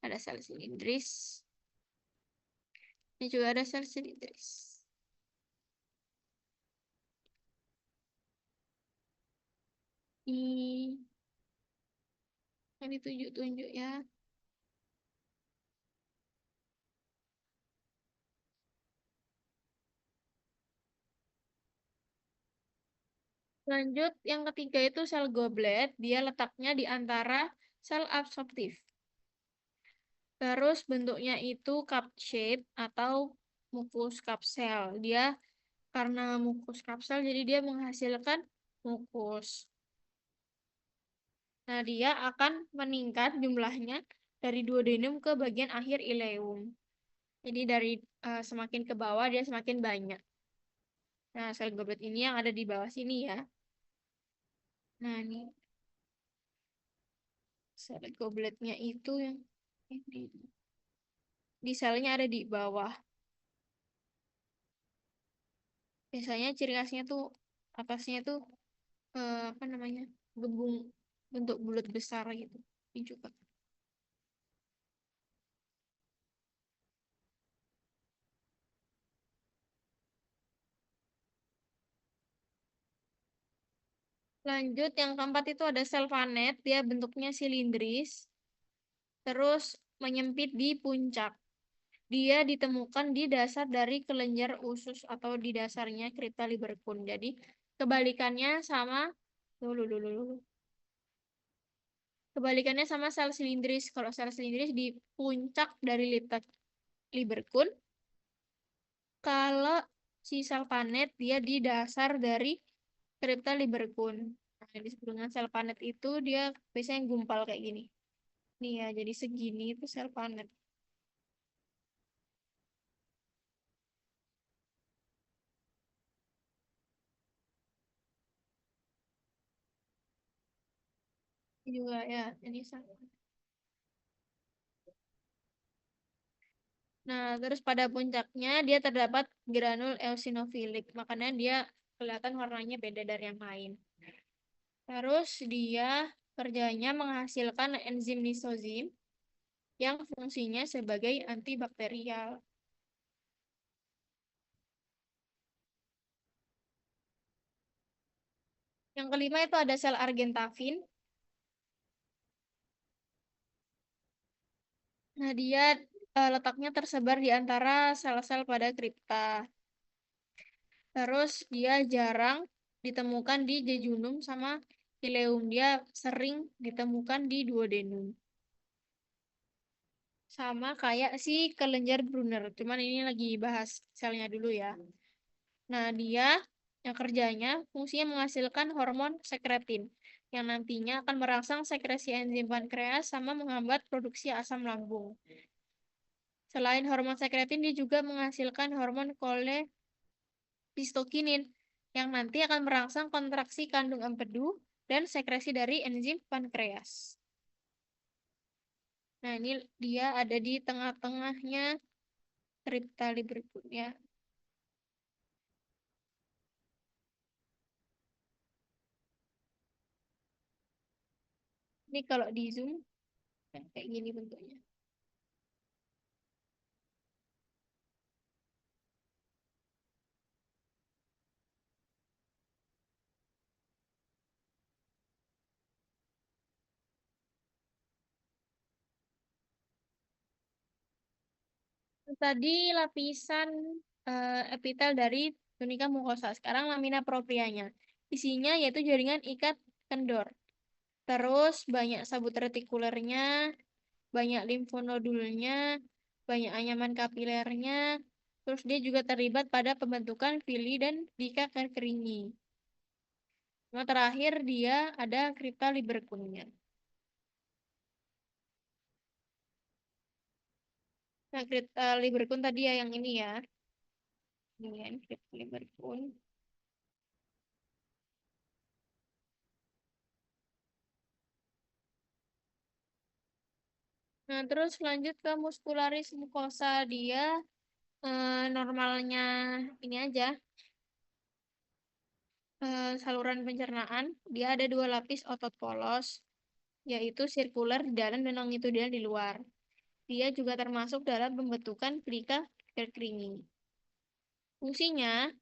Ada sel silindris. Ini juga ada sel silindris. Ini yang ditunjuk-tunjuk ya. Lanjut, yang ketiga itu sel goblet. Dia letaknya di antara sel absorptif. Terus bentuknya itu cup shape atau mukus kapsel. Dia karena mukus kapsel, jadi dia menghasilkan mukus. Nah, dia akan meningkat jumlahnya dari duodenum ke bagian akhir ileum. Jadi dari semakin ke bawah dia semakin banyak. Nah, sel goblet ini yang ada di bawah sini ya. Nah, ini sel gobletnya itu yang ini. Di selnya ada di bawah. Biasanya ciri khasnya tuh atasnya tuh apa namanya? Gebung bentuk bulat besar gitu. Ini juga. Lanjut yang keempat itu ada sel vanet, dia bentuknya silindris, terus menyempit di puncak. Dia ditemukan di dasar dari kelenjar usus atau di dasarnya kripta Lieberkühn. Jadi kebalikannya sama dulu dulu dulu. Kebalikannya sama sel silindris. Kalau sel silindris di puncak dari Lieberkühn, kalau si sel panet dia di dasar dari kripta Lieberkühn. Nah, yang disebut dengan sel panet itu dia biasanya gumpal kayak gini. Nih ya, jadi segini itu sel panet. Ini juga ya, ini sama. Nah, terus pada puncaknya dia terdapat granul eosinofilik, makanya dia kelihatan warnanya beda dari yang lain. Terus dia kerjanya menghasilkan enzim lisozim yang fungsinya sebagai antibakterial. Yang kelima itu ada sel argentavin. Nah, dia letaknya tersebar di antara sel-sel pada kripta. Terus dia jarang ditemukan di jejunum sama ileum. Dia sering ditemukan di duodenum. Sama kayak si kelenjar Brunner. Cuman ini lagi bahas selnya dulu ya. Nah, dia yang kerjanya fungsinya menghasilkan hormon sekretin yang nantinya akan merangsang sekresi enzim pankreas sama menghambat produksi asam lambung. Selain hormon sekretin, dia juga menghasilkan hormon kolesistokinin yang nanti akan merangsang kontraksi kandung empedu dan sekresi dari enzim pankreas. Nah, ini dia ada di tengah-tengahnya triptali berikutnya. Ini kalau di zoom kayak gini bentuknya. Tadi lapisan epitel dari tunika mukosa. Sekarang lamina proprianya. Isinya yaitu jaringan ikat kendor. Terus banyak sabut retikulernya, banyak limfonodulnya, banyak anyaman kapilernya. Terus dia juga terlibat pada pembentukan vili dan dika keringi. Nah, terakhir dia ada kripta liberkunnya. Nah, kripta liberkun tadi ya yang ini ya. Ini ya, kripta liberkun. Nah, terus lanjut ke muscularis mucosa. Dia normalnya ini aja, saluran pencernaan. Dia ada dua lapis otot polos, yaitu sirkuler di dalam dan longitudinal di luar. Dia juga termasuk dalam pembentukan plika keringi. Fungsinya,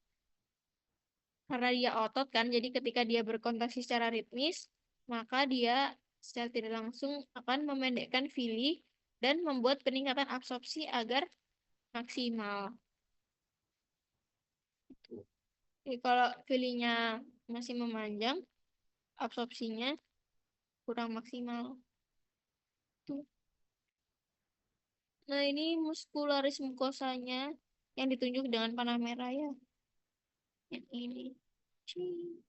karena dia otot kan, jadi ketika dia berkontraksi secara ritmis, maka dia secara tidak langsung akan memendekkan vili dan membuat peningkatan absorpsi agar maksimal. Jadi kalau vilinya masih memanjang, absorpsinya kurang maksimal. Tuh. Nah, ini muscularis mucosanya yang ditunjuk dengan panah merah ya. Yang ini. Cing.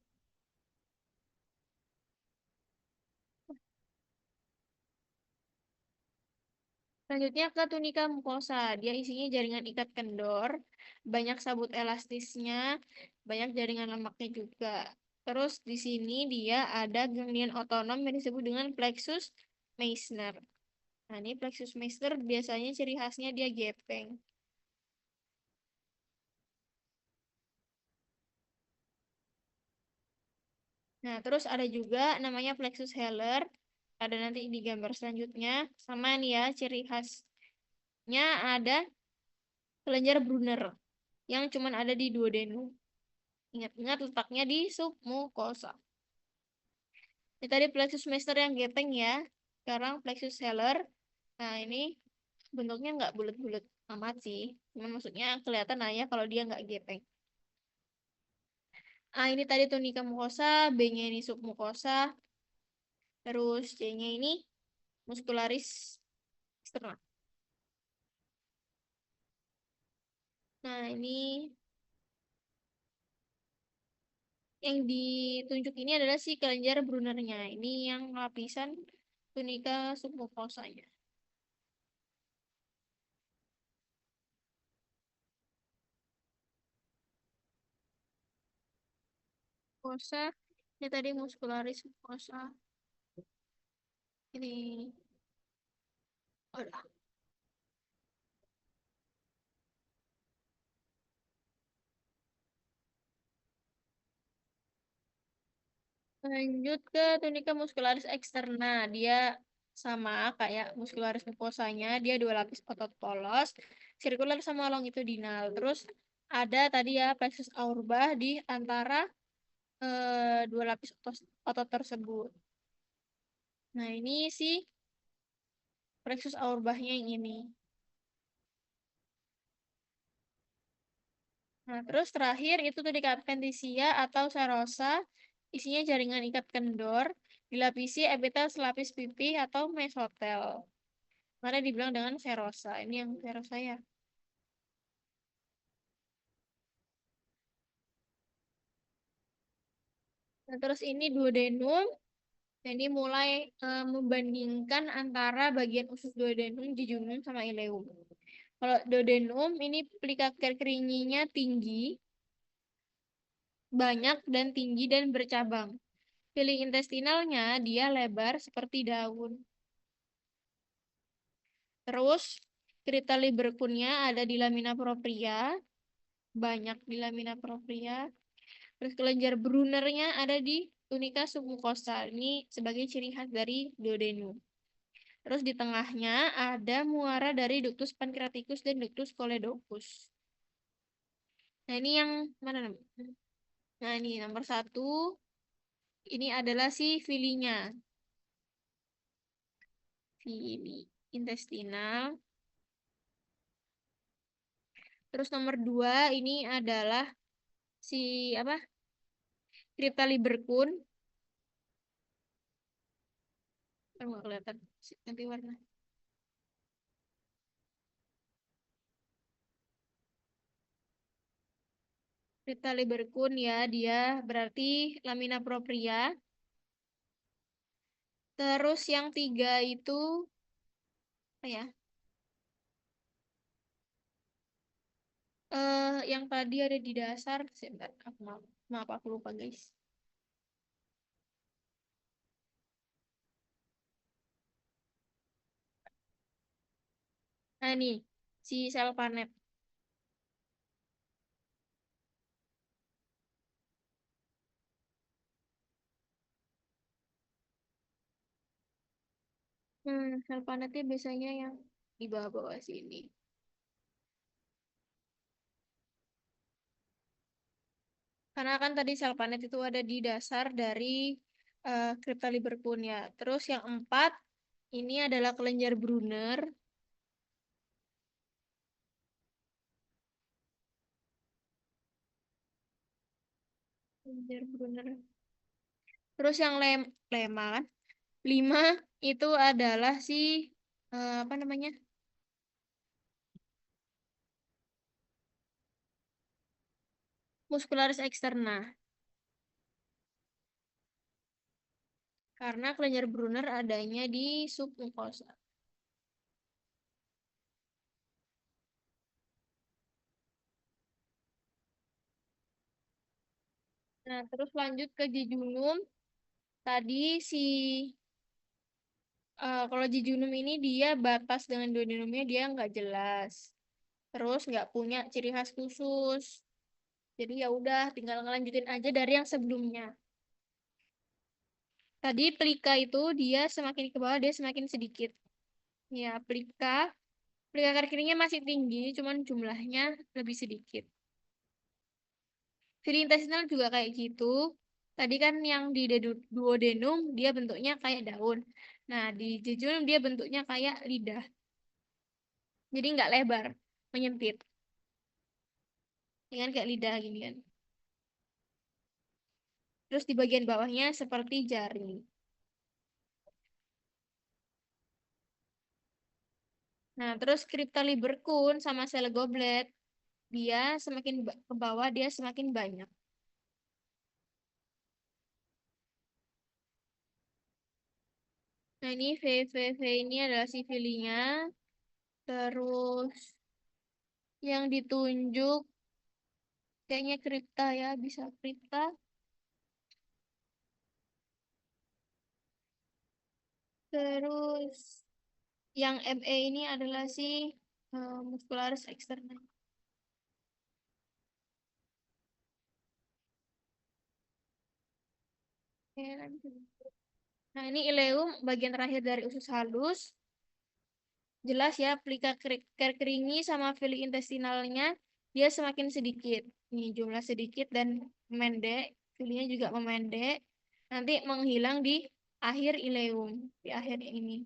Selanjutnya ke tunika mukosa. Dia isinya jaringan ikat kendor, banyak sabut elastisnya, banyak jaringan lemaknya juga. Terus di sini dia ada ganglion otonom yang disebut dengan plexus Meissner. Nah, ini plexus Meissner biasanya ciri khasnya dia gepeng. Nah, terus ada juga namanya plexus Heller. Ada nanti di gambar selanjutnya. Sama nih ya, ciri khasnya ada kelenjar Brunner yang cuma ada di duodenum. Ingat-ingat letaknya di submukosa. Ini tadi plexus Meissner yang gepeng ya. Sekarang plexus Heller. Nah, ini bentuknya nggak bulat-bulat amat sih. Cuman maksudnya kelihatan aja kalau dia nggak gepeng. Ah, ini tadi tunika mukosa, B-nya ini submukosa, terus C-nya ini muscularis eksternal. Nah, ini yang ditunjuk ini adalah si kelenjar Brunnernya. Ini yang lapisan tunika submukosanya. Mukosa, ini tadi muscularis mukosa. Ini, oh, lanjut ke tunika muscularis externa. Dia sama kayak muscularis mucosanya. Dia dua lapis otot polos, sirkular sama longitudinal. Terus ada tadi ya plexus aurba di antara dua lapis otot tersebut. Nah, ini sih plexus aurbahnya yang ini. Nah, terus terakhir itu tuh di adventitia atau serosa, isinya jaringan ikat kendor, dilapisi epitel selapis pipi atau mesotel. Mana dibilang dengan serosa. Ini yang serosa ya. Nah, terus ini duodenum. Jadi mulai membandingkan antara bagian usus duodenum, jejunum, sama ileum. Kalau duodenum ini pelika keringinya tinggi, banyak dan tinggi dan bercabang. Fili intestinalnya dia lebar seperti daun. Terus kripta liberkunnya ada di lamina propria, banyak di lamina propria. Terus kelenjar Brunnernya ada di tunika submukosa. Ini sebagai ciri khas dari duodenum. Terus di tengahnya ada muara dari ductus pancreaticus dan ductus choledocus. Nah ini yang mana namanya? Nah ini nomor satu. Ini adalah si filinya. Fili intestinal. Terus nomor dua ini adalah si apa? Crypta libercun. Nggak kelihatan nanti warna. Crypta libercun ya dia berarti lamina propria. Terus yang tiga itu apa ya? Yang tadi ada di dasar. Sebentar, aku maaf aku lupa guys. Nah nih si sel panet. Sel panetnya biasanya yang di bawah-bawah sini. Karena kan tadi sel panet itu ada di dasar dari Crypta libercun ya. Terus yang empat ini adalah kelenjar Brunner. Kelenjar Brunner. Terus yang lema kan? Lima itu adalah si apa namanya? Muscularis externa. Karena kelenjar Brunner adanya di submukosa. Nah, terus lanjut ke jejunum. Tadi si kalau jejunum ini dia batas dengan duodenumnya dia nggak jelas. Terus nggak punya ciri khas khusus. Jadi ya udah tinggal ngelanjutin aja dari yang sebelumnya. Tadi pelika itu dia semakin ke bawah dia semakin sedikit. Ya, pelika kaki kirinya masih tinggi, cuman jumlahnya lebih sedikit. Fili intestinal juga kayak gitu. Tadi kan yang di duodenum dia bentuknya kayak daun. Nah, di jejunum dia bentuknya kayak lidah. Jadi nggak lebar, menyempit. Ya kan kayak lidah gini kan. Terus di bagian bawahnya seperti jari. Nah, terus Crypta libercun sama sel goblet, dia semakin ke bawah dia semakin banyak. Nah, ini V ini adalah sifilinya. Terus yang ditunjuk kayaknya kripta ya, bisa kripta. Terus yang ME ini adalah si muscularis externa. Ya, kan? Nah, ini ileum bagian terakhir dari usus halus. Jelas ya, pelika keringi sama fili intestinalnya dia semakin sedikit. Nih, jumlah sedikit dan memendek. Filinya juga memendek. Nanti menghilang di akhir ileum, di akhir ini.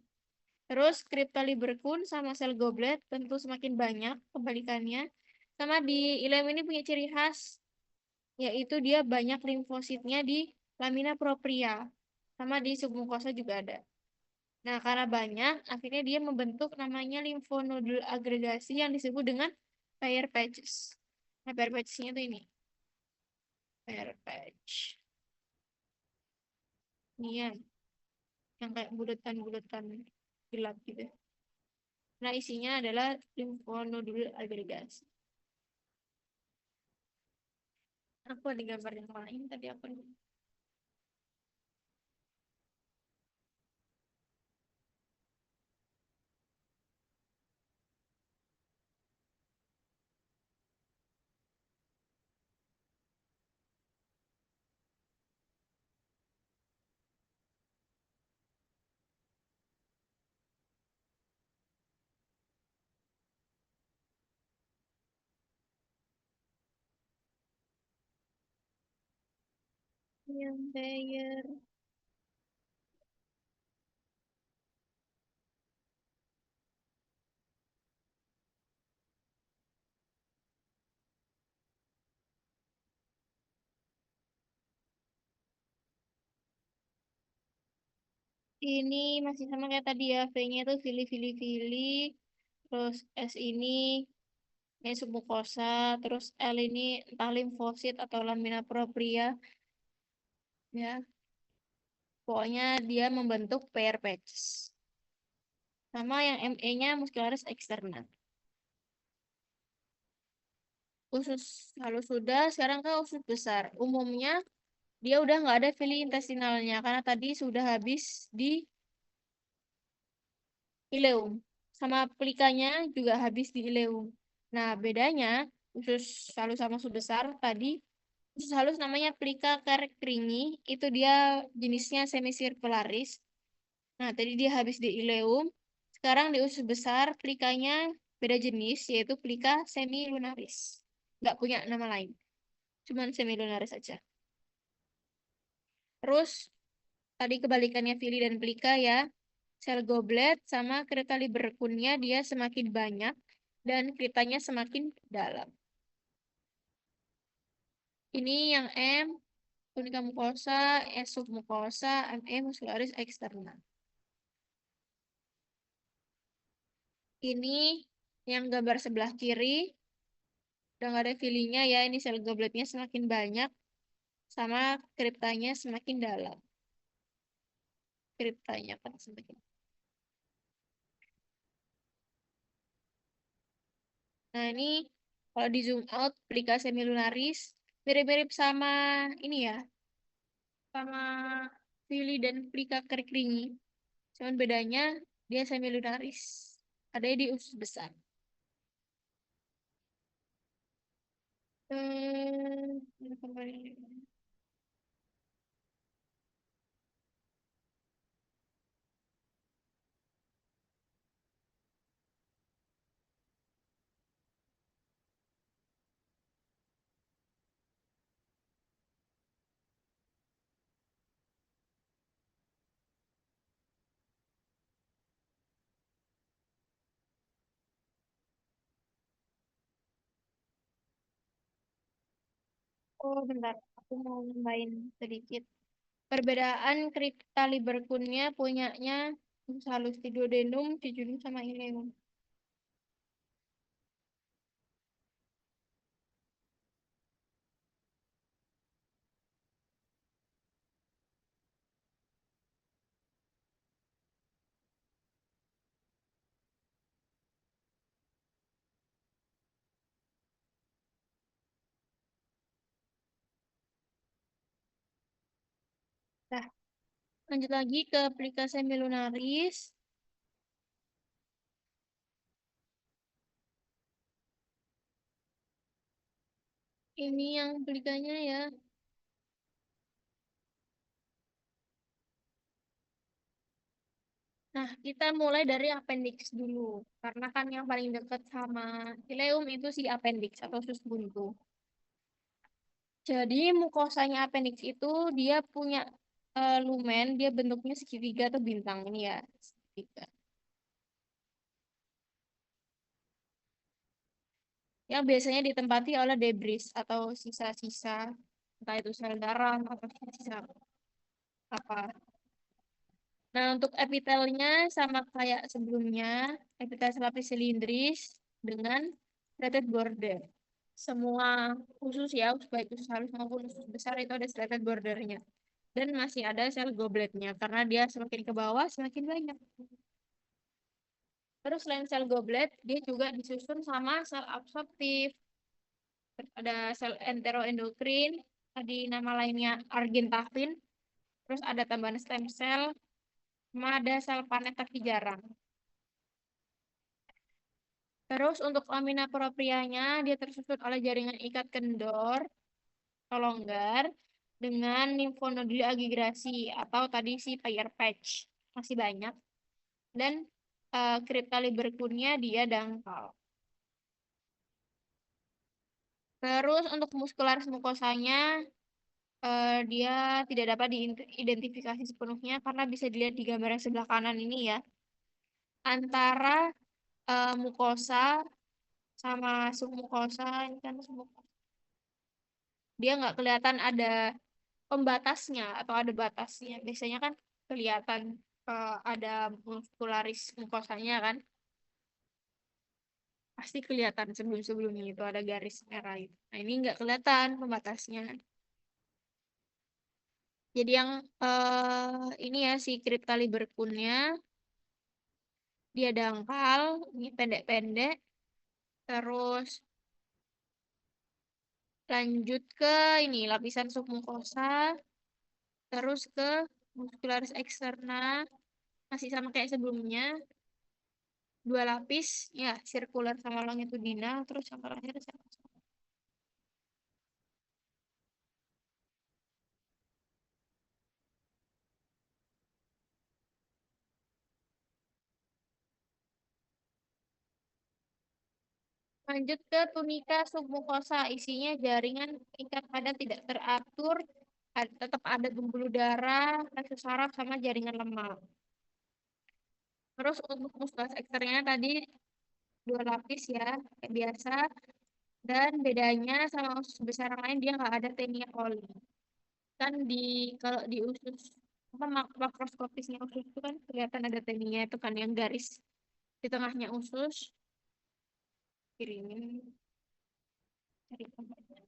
Terus Crypta libercun sama sel goblet tentu semakin banyak kebalikannya. Sama di ileum ini punya ciri khas, yaitu dia banyak limfositnya di lamina propria. Sama di submukosa juga ada. Nah, karena banyak, akhirnya dia membentuk namanya limfonodul agregasi yang disebut dengan pair patches. Nah, pair patches-nya tuh ini. Pair patch. Ini ya, yang kayak buletan-buletan gelap gitu. Nah, isinya adalah limfonodul agregasi. Aku ada gambar yang lain tadi aku. Yang Bayer. Ini masih sama kayak tadi ya. V-nya itu fili-fili-fili. Terus S ini submukosa. Terus L ini entah limfosit atau lamina propria. Ya, pokoknya dia membentuk pair patches. Sama yang ME-nya muscularis externa. Usus halus sudah, sekarang ke usus besar. Umumnya dia udah nggak ada fili intestinalnya karena tadi sudah habis di ileum. Sama pelikanya juga habis di ileum. Nah, bedanya usus halus sama usus besar tadi usus halus namanya pelika kerekringi, itu dia jenisnya semicircularis. Nah, tadi dia habis di ileum. Sekarang di usus besar pelikanya beda jenis yaitu pelika semilunaris. Nggak punya nama lain, cuman semilunaris saja. Terus tadi kebalikannya Fili dan Pelika ya. Sel goblet sama kereta liberkunnya dia semakin banyak dan keretanya semakin dalam. Ini yang M, tunica mucosa, S submucosa, ME muscularis externa. Ini yang gambar sebelah kiri, udah nggak ada filinya ya. Ini sel gobletnya semakin banyak sama kriptanya semakin dalam. Kriptanya kan semakin. Nah, ini kalau di zoom out, plica semilunaris mirip-mirip sama ini ya, sama Fili dan Plica kerikringi. Cuman bedanya dia semilunaris. Ada di usus besar. Ini kembali. Oh, bentar. Aku mau nambahin sedikit. Perbedaan kripta liberkunnya punyanya halus duodenum, jejunum, sama ileum. Nah, lanjut lagi ke plica semilunaris. Ini yang plikanya ya. Nah, kita mulai dari appendix dulu. Karena kan yang paling dekat sama ileum itu si appendix atau sus buntu. Jadi mukosanya appendix itu dia punya lumen, dia bentuknya segitiga atau bintang ini ya, segitiga. Yang biasanya ditempati oleh debris atau sisa-sisa, entah itu sel darah atau sisa apa. Nah, untuk epitelnya sama kayak sebelumnya, epitel selapis silindris dengan threaded border. Semua usus ya, baik usus halus maupun usus besar itu ada serrated bordernya. Dan masih ada sel gobletnya karena dia semakin ke bawah semakin banyak. Terus selain sel goblet, dia juga disusun sama sel absorptif. Ada sel enteroendokrin, tadi nama lainnya argintafin. Terus ada tambahan stem cell, sama ada sel panet tapi jarang. Terus untuk lamina proprianya, dia tersusun oleh jaringan ikat kendor atau longgar dengan limfonoduli aggregasi atau tadi si Peyer's patch. Masih banyak. Dan kriptaliberkunnya dia dangkal. Terus untuk muskularis mukosanya, dia tidak dapat diidentifikasi sepenuhnya karena bisa dilihat di gambar yang sebelah kanan ini ya. Antara mukosa sama submukosa, ini kan submukosa. Dia nggak kelihatan ada pembatasnya atau ada batasnya. Biasanya kan kelihatan ada muskularis mukosanya kan. Pasti kelihatan sebelum-sebelumnya itu ada garis merah itu. Nah ini nggak kelihatan pembatasnya. Jadi yang ini ya si Cryptaliberkunnya dia dangkal, ini pendek-pendek, terus lanjut ke ini lapisan submukosa, terus ke muscularis externa, masih sama kayak sebelumnya, dua lapis, ya circular sama longitudinal, terus yang terakhir sama. Lanjut ke tunika submukosa, isinya jaringan ikat padat tidak teratur, tetap ada pembuluh darah, plexus saraf, sama jaringan lemak. Terus untuk muskulus eksternnya tadi dua lapis ya, kayak biasa. Dan bedanya sama usus besar yang lain dia nggak ada tenia coli. Kan kalau di usus apa makroskopisnya usus itu kan kelihatan ada tenia itu kan yang garis di tengahnya usus. Kirimin cari gambarnya.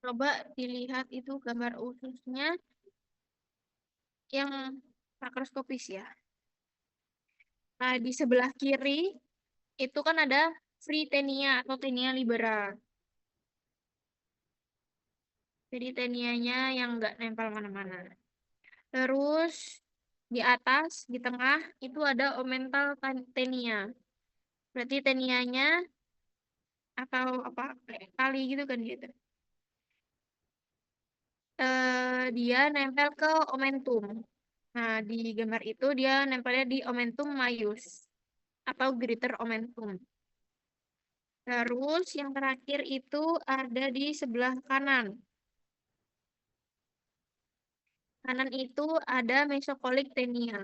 Coba dilihat itu gambar ususnya yang makroskopis ya. Nah, di sebelah kiri itu kan ada free tenia atau tenia libera. Jadi tenianya yang nggak nempel mana-mana. Terus di atas, di tengah itu ada omental tenia. Berarti tenianya atau apa kali gitu kan gitu. Dia nempel ke omentum. Nah, di gambar itu dia nempelnya di omentum maius atau greater omentum. Terus yang terakhir itu ada di sebelah kanan. Kanan itu ada mesocolik tenia.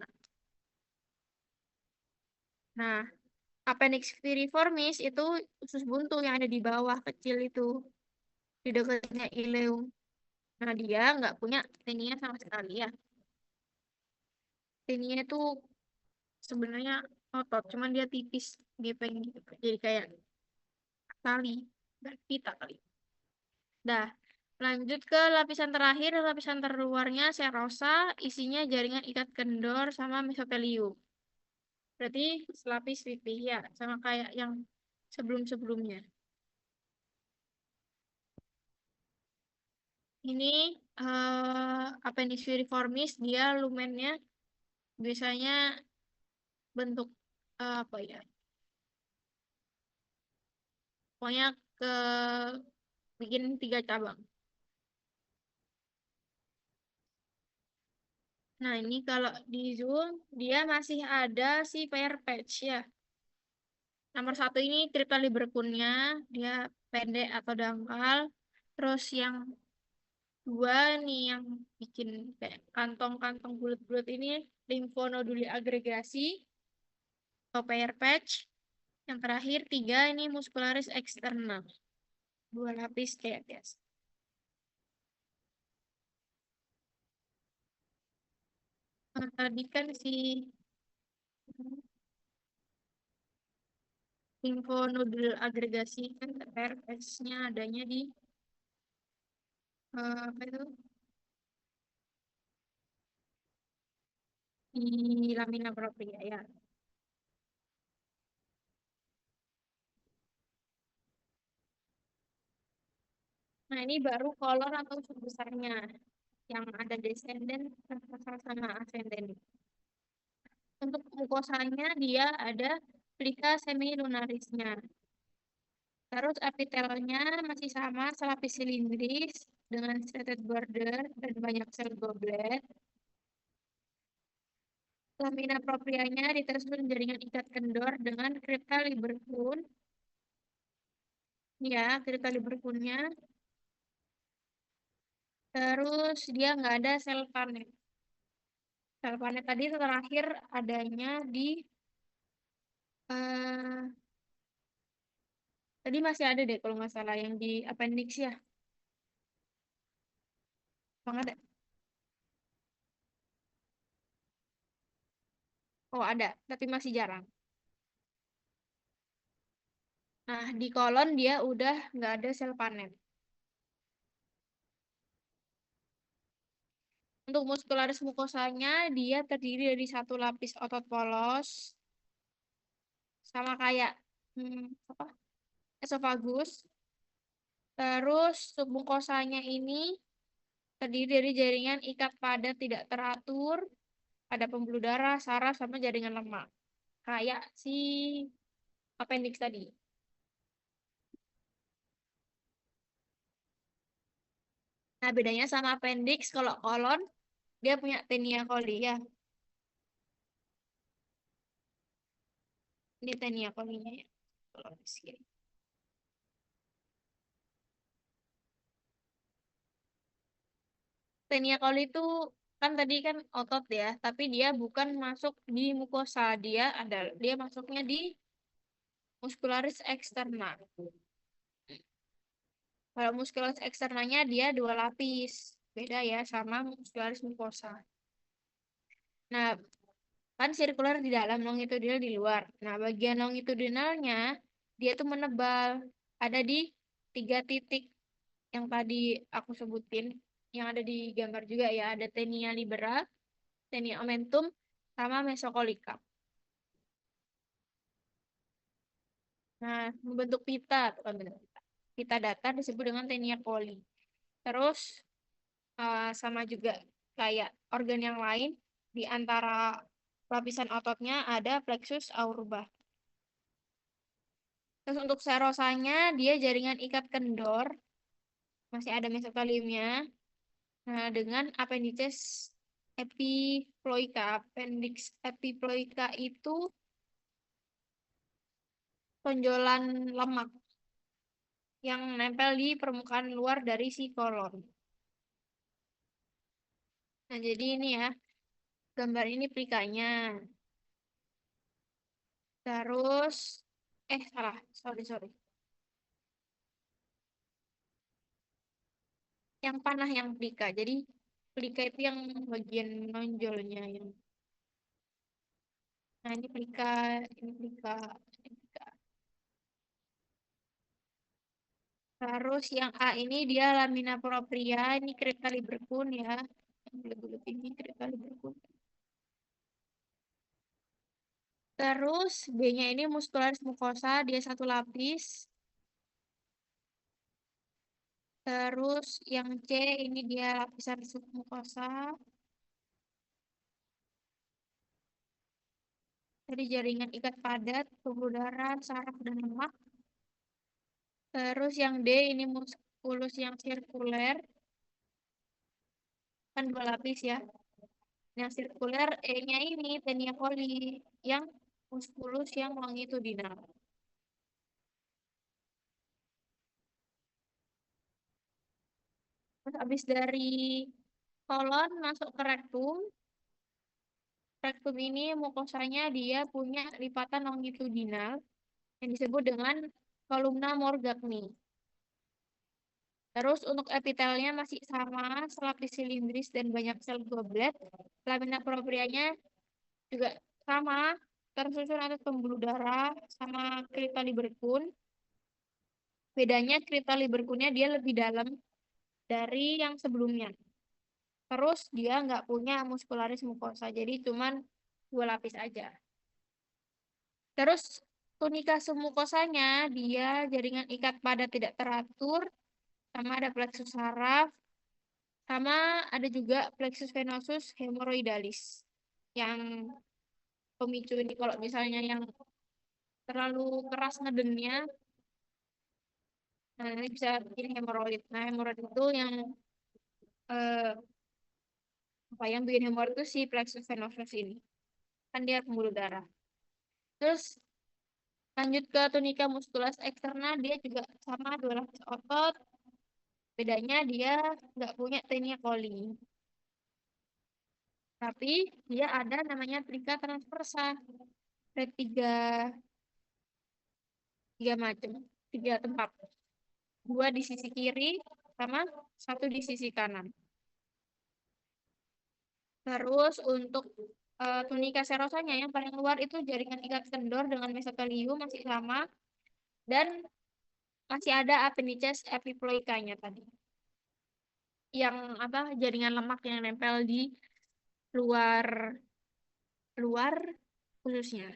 Nah, appendix piriformis itu usus buntu yang ada di bawah kecil itu, di dekatnya ileum. Nah, dia nggak punya tenia sama sekali ya. Tenia itu sebenarnya otot, cuman dia tipis, gepeng gitu. Jadi kayak tali, pita kali. Dah, lanjut ke lapisan terakhir, lapisan terluarnya serosa, isinya jaringan ikat kendor sama mesotelium. Berarti selapis pipih ya, sama kayak yang sebelum-sebelumnya. Ini appendix piriformis, dia lumennya biasanya bentuk apa ya? Pokoknya ke bikin tiga cabang. Nah, ini kalau di zoom, dia masih ada si pair patch ya. Nomor satu ini Cryptoliberkunnya, dia pendek atau dangkal. Terus yang dua nih yang bikin kayak kantong-kantong bulat-bulat ini limfonoduli agregasi atau pair patch. Yang terakhir tiga ini muscularis external. Dua lapis kayak biasa. Tadi kan si info nodul agregasi kan TPRS-nya adanya apa itu di lamina propria ya. Nah, ini baru kolon atau subbesarnya yang ada descendant, transversal sama ascendant. Untuk mukosanya dia ada plika semilunarisnya. Terus epitelnya masih sama, selapis silindris dengan striated border dan banyak sel goblet. Lamina proprianya ditersusun jaringan ikat kendor dengan kripta libercun. Ya, kripta libercunnya. Terus dia nggak ada sel panet. Sel panet tadi terakhir adanya di eh tadi masih ada deh kalau nggak salah yang di appendix ya. Bang ada. Oh ada, tapi masih jarang. Nah, di kolon dia udah nggak ada sel panet. Untuk muscularis mukosanya, dia terdiri dari satu lapis otot polos, sama kayak apa, esofagus. Terus submukosanya ini terdiri dari jaringan ikat padat tidak teratur, ada pembuluh darah, saraf, sama jaringan lemak. Kayak si appendix tadi. Nah, bedanya sama appendix, kalau kolon, dia punya tenia coli ya. Ini tenia colinya ya. Kalau di sini. Tenia coli itu kan tadi kan otot ya, tapi dia bukan masuk di mukosa, dia masuknya di muscularis externa. Kalau muscularis externanya dia dua lapis, beda ya sama muscularis mukosa. Nah, kan sirkular di dalam, longitudinal di luar. Nah, bagian longitudinalnya dia tuh menebal, ada di tiga titik yang tadi aku sebutin, yang ada di gambar juga ya, ada tenia libera, tenia omentum, sama mesokolika. Nah, membentuk pita, bukan bentuk pita. Pita datar disebut dengan tenia coli. Terus sama juga kayak organ yang lain, di antara lapisan ototnya ada plexus auruba. Terus untuk serosanya, dia jaringan ikat kendor, masih ada mesoteliumnya. Nah, dengan appendices epiploika. Appendix epiploika itu tonjolan lemak yang nempel di permukaan luar dari si kolon. Nah, jadi ini ya, gambar ini plikanya. Terus, salah, sorry. Yang panah yang plika. Jadi, plika itu yang bagian nonjolnya. Nah, ini plika, ini plika, ini plika. Terus yang A ini dia lamina propria, ini kereta liberkun ya. Yang bulat-bulat ini kereta liberkun. Terus B-nya ini muscularis mucosa, dia satu lapis. Terus yang C ini dia lapisan submukosa. Dari jaringan ikat padat, pembuluh darah, saraf, dan lemak. Terus yang D ini muskulus yang sirkuler, kan dua lapis ya. Yang sirkuler E-nya ini tenia coli, yang muskulus yang longitudinal. Terus habis dari kolon masuk ke rektum. Rektum ini mukosanya dia punya lipatan longitudinal yang disebut dengan kolumna Morgagni. Terus untuk epitelnya masih sama, selapis silindris dan banyak sel goblet. Lamina proprianya juga sama, tersusun atas pembuluh darah sama Crita libercum. Bedanya Crita libercumnya dia lebih dalam dari yang sebelumnya. Terus dia nggak punya muscularis mucosa, jadi cuman 2 lapis aja. Terus tunika submukosanya dia jaringan ikat padat tidak teratur, sama ada plexus saraf, sama ada juga plexus venosus hemoroidalis. Yang pemicu ini kalau misalnya yang terlalu keras ngedennya, nah ini bisa bikin hemoroid. Nah, hemoroid itu yang eh, apa yang bikin hemoroid itu si plexus venosus ini. Kan dia pembuluh darah. Terus lanjut ke tunika musculus externa, dia juga sama 2 lapis otot. Bedanya dia nggak punya tenia coli. Tapi dia ada namanya trika transversa. Ada tiga macam, 3 tempat. 2 di sisi kiri, sama 1 di sisi kanan. Terus untuk tunika serosanya yang paling luar itu jaringan ikat kendor dengan mesotelium masih sama. Dan masih ada appendices epiploikanya tadi. Yang apa jaringan lemak yang nempel di luar luar khususnya.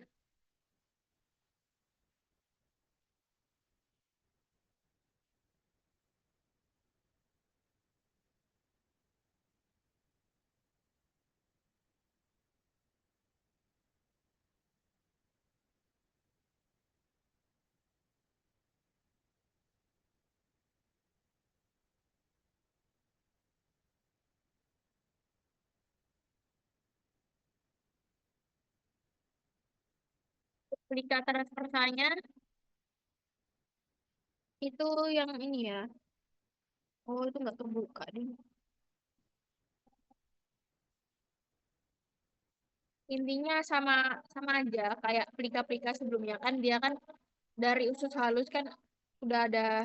Plika transversanya itu yang ini ya. Oh, itu nggak terbuka deh. Intinya sama sama aja kayak plika-plika sebelumnya kan dia kan dari usus halus kan udah ada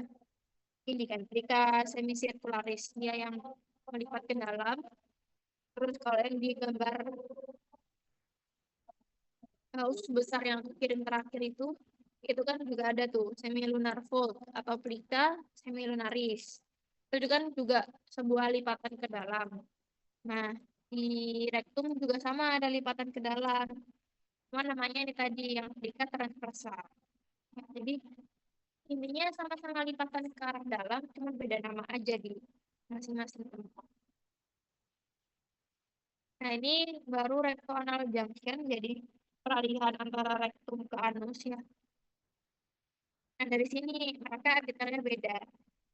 ini kan plika semisirkularis dia yang melipat ke dalam. Terus kalau yang di gambar usus besar yang kirim terakhir itu kan juga ada tuh semilunar fold atau plika semilunaris. Itu kan juga sebuah lipatan ke dalam. Nah, di rektum juga sama ada lipatan ke dalam. Cuma namanya ini tadi yang plika transversal. Nah, jadi intinya sama-sama lipatan ke arah dalam, cuma beda nama aja di masing-masing tempat. Nah, ini baru rectoanal junction, jadi peralihan antara rektum ke anus ya. Nah, dari sini mereka detailnya beda.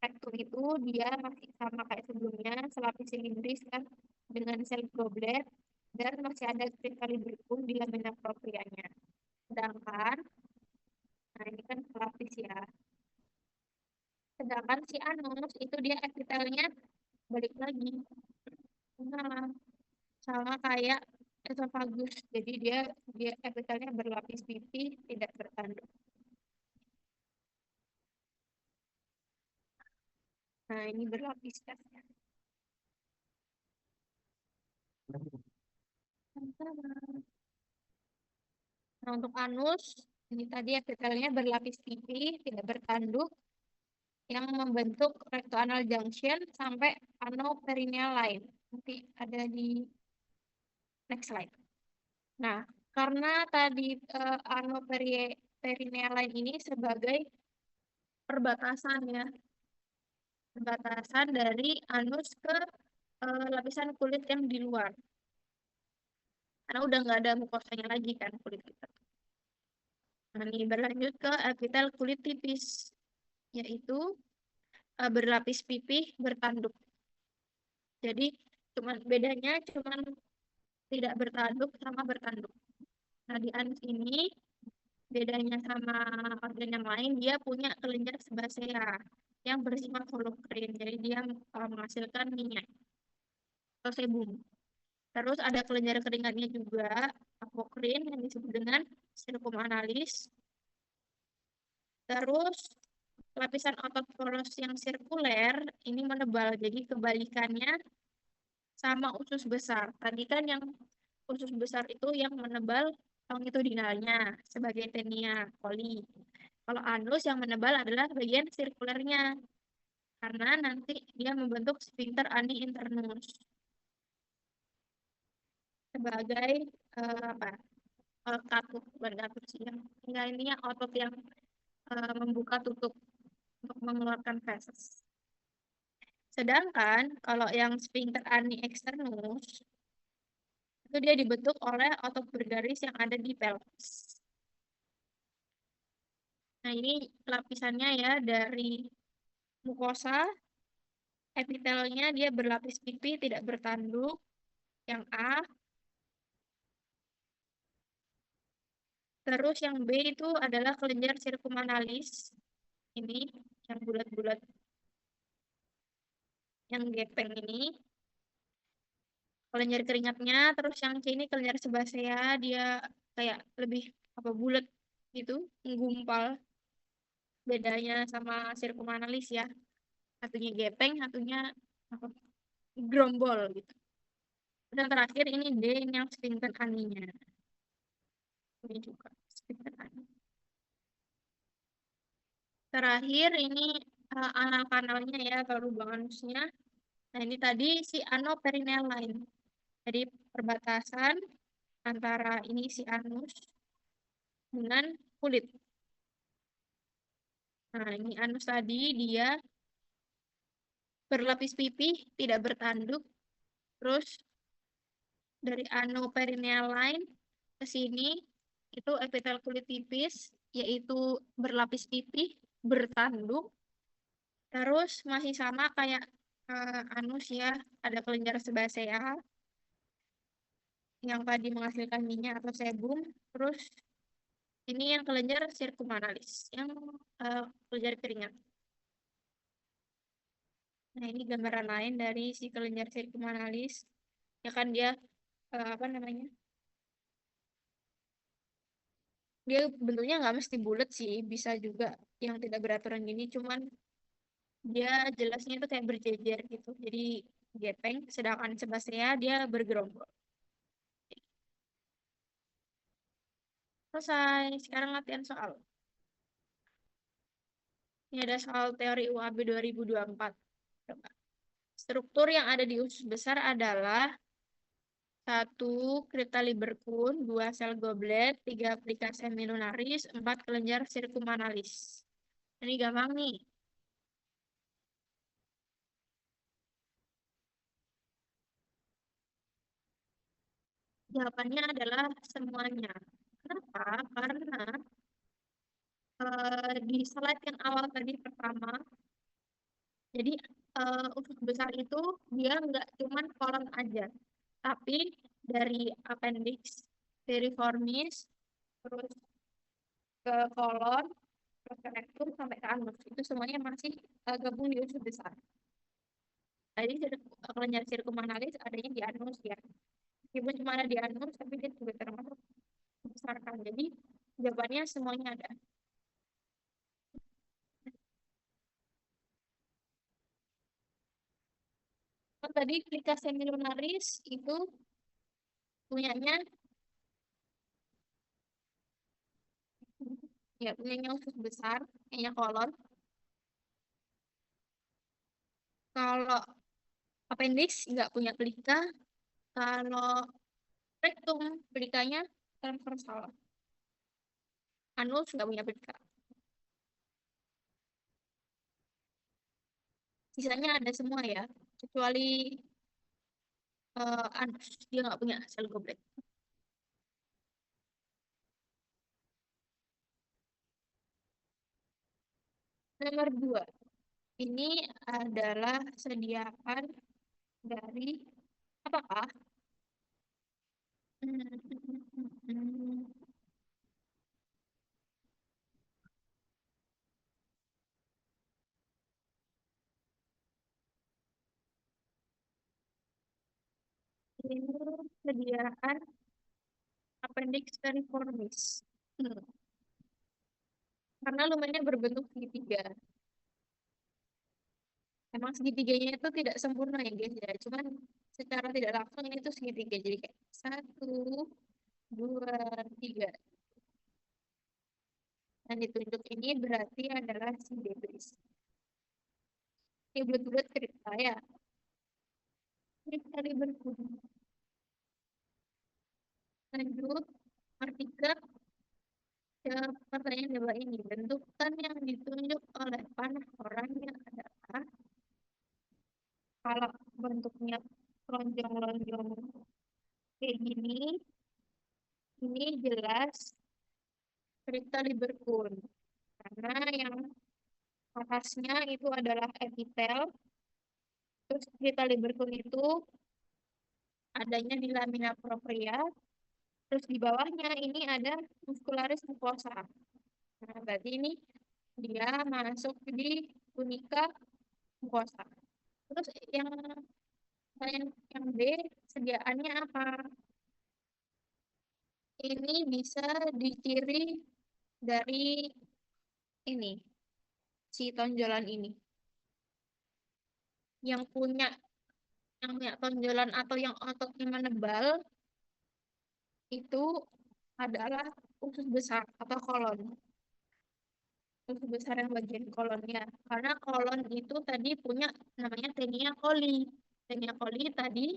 Rektum itu dia masih sama kayak sebelumnya, selapis silindris kan dengan sel goblet dan masih ada kristalibrikum di lamina proprianya. Sedangkan, nah ini kan selapis ya. Sedangkan si anus itu dia epitelnya balik lagi. Nah, sama kayak esofagus. Jadi dia dia epitelnya berlapis pipi, tidak bertanduk. Nah, ini berlapis kan. Nah, untuk anus, ini tadi epitelnya berlapis pipi, tidak bertanduk, yang membentuk rectoanal junction sampai anoperineal line. Nanti ada di next slide. Nah, karena tadi anoperineal line ini sebagai perbatasan ya, perbatasan dari anus ke lapisan kulit yang di luar. Karena udah nggak ada mukosanya lagi kan kulit kita. Nah, ini berlanjut ke epitel kulit tipis, yaitu berlapis pipih bertanduk. Jadi bedanya cuman tidak bertanduk sama bertanduk. Nah, di anus ini bedanya sama organ yang lain, dia punya kelenjar sebasea yang bersifat holokrin. Jadi dia menghasilkan minyak atau sebum. Terus ada kelenjar keringatnya juga, apokrin yang disebut dengan silkum analis. Terus lapisan otot poros yang sirkuler ini menebal. Jadi kebalikannya sama usus besar. Tadi kan yang usus besar itu yang menebal longitudinalnya sebagai tenia coli. Kalau anus yang menebal adalah bagian sirkulernya, karena nanti dia membentuk sphincter ani internus sebagai apa? Katup, bukan katup sih, yang tinggal ininya otot yang membuka tutup untuk mengeluarkan feses. Sedangkan kalau yang sphincter ani externus itu dia dibentuk oleh otot bergaris yang ada di pelvis. Nah, ini lapisannya ya dari mukosa, epitelnya dia berlapis pipi tidak bertanduk, yang A. Terus yang B itu adalah kelenjar sirkumanalis. Ini yang bulat-bulat, yang gepeng ini. Kelenjar keringatnya, terus yang C ini kelenjar sebasea, dia kayak lebih apa bulat gitu, menggumpal. Bedanya sama sirkumanalis ya. Satunya gepeng, satunya apa, grombol gitu. Dan terakhir ini D, ini yang sphincter aninya. Ini juga sphincter ani. Terakhir ini anal kanalnya ya, atau lubang anusnya. Nah, ini tadi si anoperineal line. Jadi perbatasan antara ini si anus dengan kulit. Nah, ini anus tadi dia berlapis pipih, tidak bertanduk. Terus dari anoperineal line ke sini itu epitel kulit tipis, yaitu berlapis pipih, bertanduk. Terus masih sama kayak anus ya, ada kelenjar sebasea yang tadi menghasilkan minyak atau sebum. Terus ini yang kelenjar sirkumanalis, yang kelenjar keringat. Nah, ini gambaran lain dari si kelenjar sirkumanalis. Ya kan dia apa namanya? Dia bentuknya nggak mesti bulat sih, bisa juga yang tidak beraturan gini. Cuman dia jelasnya itu kayak berjejer gitu. Jadi gepeng, sedangkan sebasea dia bergerombol. Selesai. Sekarang latihan soal. Ini ada soal teori UAB 2024. Coba. Struktur yang ada di usus besar adalah satu, kripta liberkun, dua, sel goblet, tiga, plika semilunaris, empat, kelenjar sirkumanalis. Ini gampang nih. Jawabannya adalah semuanya. Kenapa? Karena di slide yang awal tadi pertama, jadi usus besar itu dia nggak cuman kolon aja, tapi dari appendix, piriformis, terus ke kolon, terus ke rektum sampai ke anus. Itu semuanya masih gabung di usus besar. Tadi kelenjar sirkumanalis adanya di anus ya. Meskipun cuma ada di anus, tapi dia juga termasuk besar kan. Jadi jawabannya semuanya ada. Oh, tadi plika semilunaris itu punyanya ya punyanya usus besar, punyanya kolon. Kalau appendix nggak punya pelika. Kalau rektum pelikanya transversal. Anus nggak punya pelika. Sisanya ada semua ya, kecuali anus dia nggak punya sel goblet. Nomor dua, ini adalah sediaan dari apakah? Ini sediaan appendix veriformis. Hmm. Karena lumennya berbentuk segitiga. Emang segitiganya itu tidak sempurna ya guys ya. Cuman secara tidak langsung ini tuh segitiga. Jadi kayak satu, dua, tiga. Dan ditunjuk ini berarti adalah si debris. Ini bulat-bulat cerita ya. Cerita Liverpool. Lanjut, artikel ke pertanyaan dua ini. Bentukan yang ditunjuk oleh panah orangnya adalah kalau bentuknya lonjong-lonjong kayak gini, ini jelas cerita Liverpool. Karena yang atasnya itu adalah epitel, terus cerita Liverpool itu adanya di lamina propria, terus di bawahnya ini ada muscularis mucosa. Nah, berarti ini dia masuk di tunica mucosa. Terus yang B, sediaannya apa? Ini bisa diciri dari ini, si tonjolan ini. Yang punya tonjolan atau yang ototnya menebal itu adalah usus besar atau kolon. Usus besar yang bagian kolonnya. Karena kolon itu tadi punya namanya tenia coli. Tenia coli tadi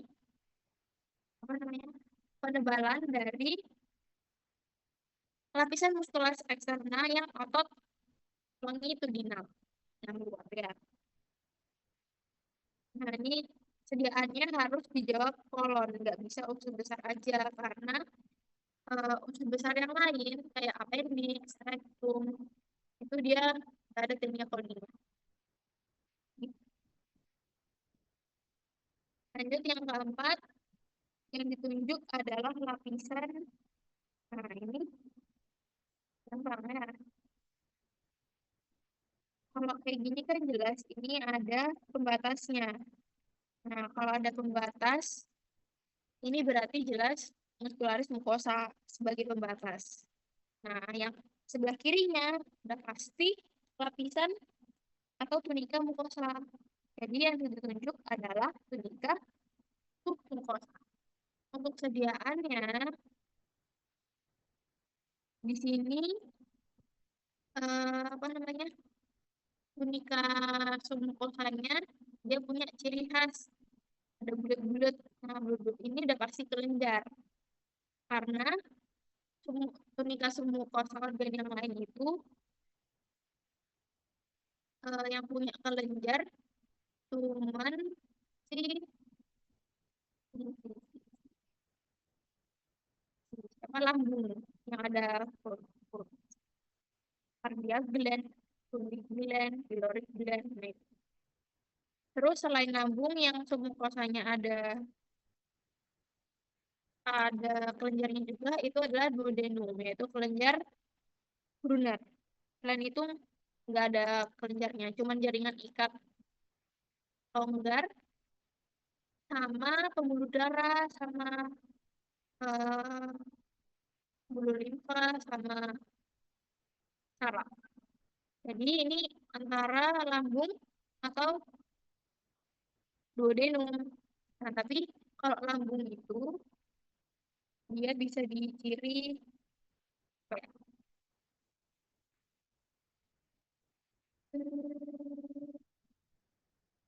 apa namanya? Penebalan dari lapisan muskulus eksterna yang otot longitudinal yang luar ya. Nah, ini sediaannya harus dijawab kolon, nggak bisa usus besar aja karena usus besar yang lain kayak appendix, rectum itu dia nggak ada tenia coli. Lanjut yang keempat, yang ditunjuk adalah lapisan. Nah, ini gampang ya. Kalau kayak gini kan jelas ini ada pembatasnya. Nah, kalau ada pembatas, ini berarti jelas muscularis mucosa sebagai pembatas. Nah, yang sebelah kirinya udah pasti lapisan atau tunika mucosa. Jadi yang ditunjuk adalah tunika submucosa. Untuk sediaannya, di sini apa namanya? Tunika submukosanya dia punya ciri khas ada bulat-bulat. Nah, bulat ini udah pasti kelenjar karena tunika submukosa organ yang lain itu yang punya kelenjar cuman si, apa lambung yang ada cardiac gland, thyroid gland, pyloric gland. Nah, terus selain lambung yang submukosanya ada kelenjarnya juga itu adalah duodenum yaitu kelenjar Brunner. Selain itu nggak ada kelenjarnya, cuman jaringan ikat longgar sama pembuluh darah sama eh, pembuluh limfa sama saraf. Jadi ini antara lambung atau duodenum. Nah, tapi kalau lambung itu dia bisa diciri apa ya?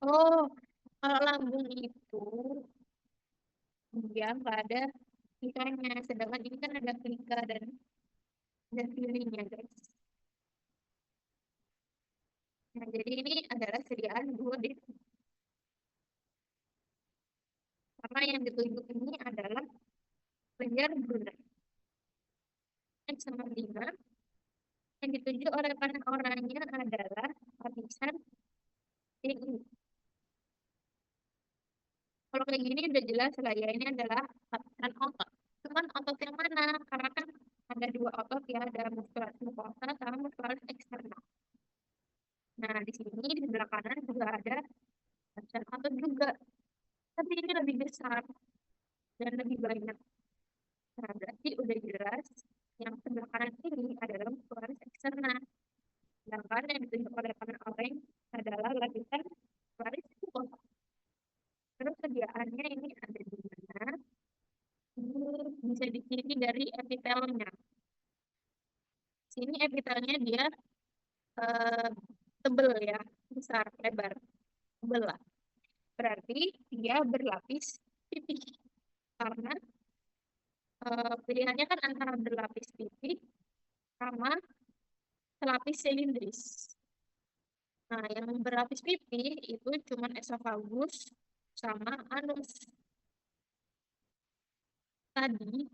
Oh, kalau lambung itu dia nggak ada klikanya, sedangkan ini kan ada klika dan ada feelingnya guys. Nah, jadi ini adalah sediaan duodenum. Karena yang ditunjuk ini adalah kelenjar Brunner. Yang nomor 5, yang ditunjuk oleh panah orangnya adalah lapisan ini. Kalau kayak gini udah jelas lah ya, ini adalah lapisan otot. Cuman otot yang mana? Karena kan ada dua otot ya, ada muscularis mucosa sama muscularis eksternal. Nah, di sini di sebelah kanan juga ada lapisan otot juga. Tapi ini lebih besar dan lebih banyak. Nah, berarti udah jelas yang sebelah kanan ini adalah muscularis eksternal. Sedangkan yang ditunjuk oleh panah orang adalah lapisan muscularis mucosa. Terus sediaannya ini ada di mana? Ini bisa diciri dari epitelnya. Sini epitelnya dia eh, tebel ya, besar, lebar, tebel lah. Berarti dia berlapis pipih. Karena pilihannya kan antara berlapis pipih sama selapis silindris. Nah, yang berlapis pipih itu cuma esofagus sama anus. Tadi,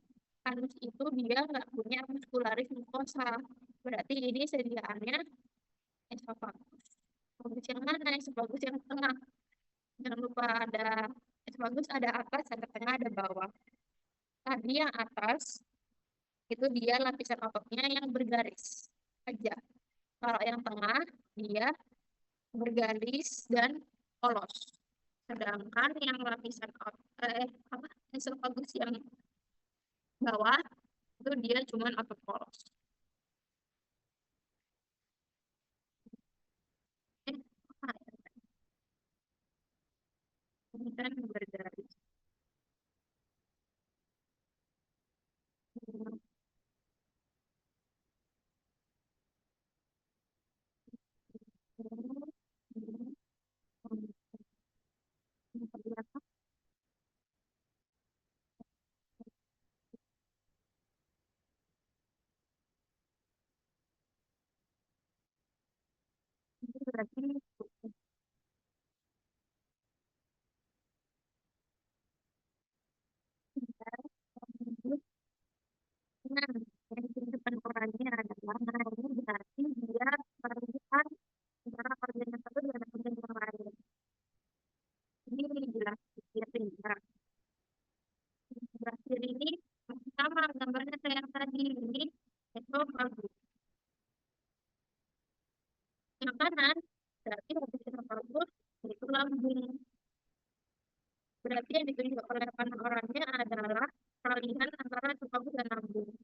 anus itu dia nggak punya muskularis mukosa. Berarti ini sediaannya esofagus. Esophagus yang mana? Esophagus yang tengah. Jangan lupa ada esophagus, ada atas, ada tengah, ada bawah. Tadi yang atas, itu dia lapisan ototnya yang bergaris aja. Kalau yang tengah, dia bergaris dan polos. Sedangkan yang lapisan esophagus yang bawah, itu dia cuma otot polos. Eh, apa ya? Ini kan bergaris. Berarti nah, yang di depan orangnya adalah, nah ini berarti dia perlukan antara organ yang satu dengan organ yang lain. Ini jelas dia tinggal. Sebelah kiri ini masih sama gambarnya kayak yang tadi. Ini esophagus. Yang kanan berarti habis esophagus itu lambung. Berarti yang ditunjuk oleh orangnya adalah peralihan antara esophagus dan lambung.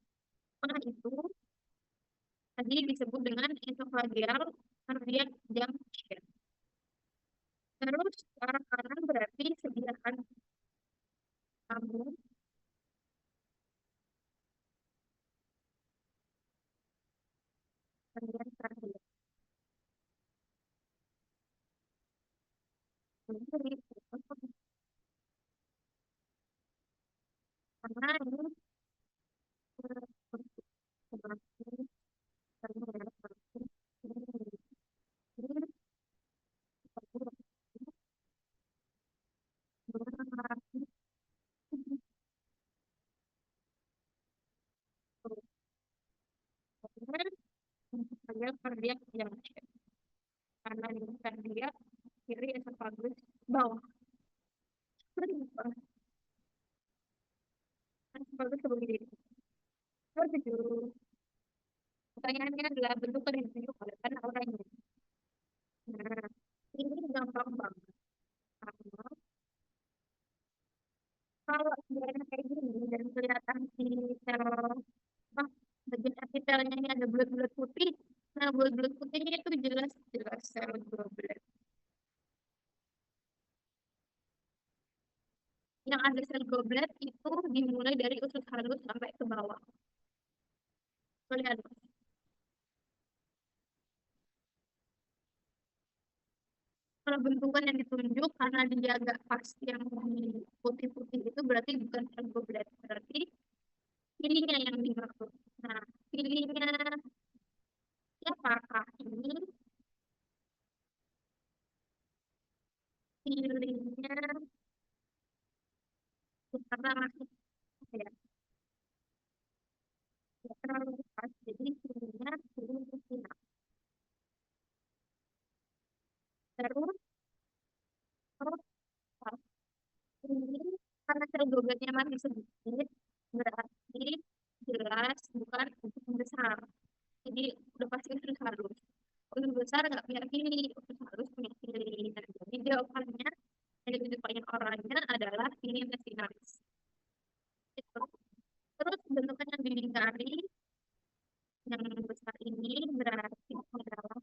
Nah, itu tadi disebut dengan esophageal cardiac junction. Terus arah kanan berarti sediakan lambung. Cardiac cardiac. Jadi, karena ini saya cardiac junction. Karena ini cardiac kiri esophagus bawah. Esophagus ke begini. Tujuh. Pertanyaannya adalah bentuk yang ditunjuk oleh orangnya. Nah, ini gampang banget. Karena kalau sebenarnya kayak gini dan kelihatan si sel bagian epitelnya ini ada bulat-bulat putih. Nah, bulat-bulat putihnya itu jelas-jelas sel goblet. Yang ada sel goblet itu dimulai dari usus halus sampai ke bawah. Lihat, kalau bentukan yang ditunjuk karena dia agak pasti yang putih-putih itu berarti bukan sel goblet. Berarti pilihnya yang dimaksud. Nah, pilihnya apakah ini pilihnya karena masih ya, ya terlalu pas. Jadi pilihnya pilih Cina. Terus terus pas ini karena sel gobletnya masih sedikit, berarti jelas bukan untuk besar. Jadi udah pasti usus halus. Usus besar nggak punya pilih, usus halus punya pilih. Nah, jadi jawabannya dari sudut pandang orangnya adalah pilih intestinalis. Gitu. Terus bentukan yang dilingkari yang besar ini berarti adalah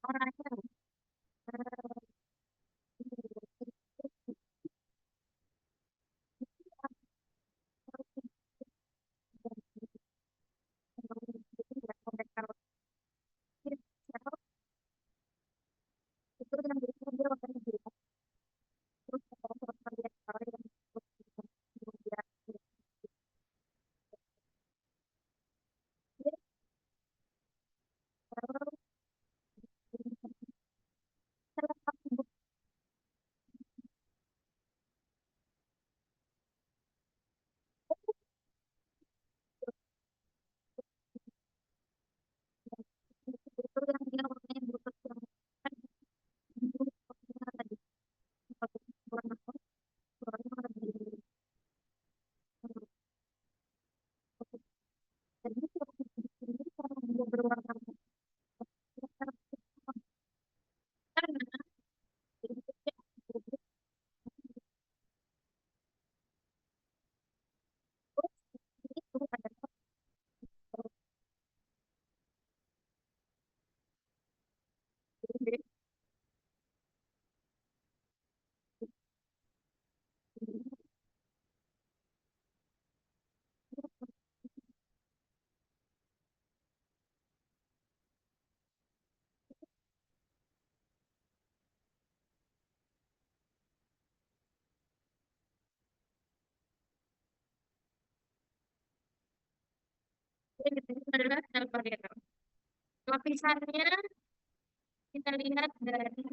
orangnya. Adalah sel. Lapisannya kita lihat dari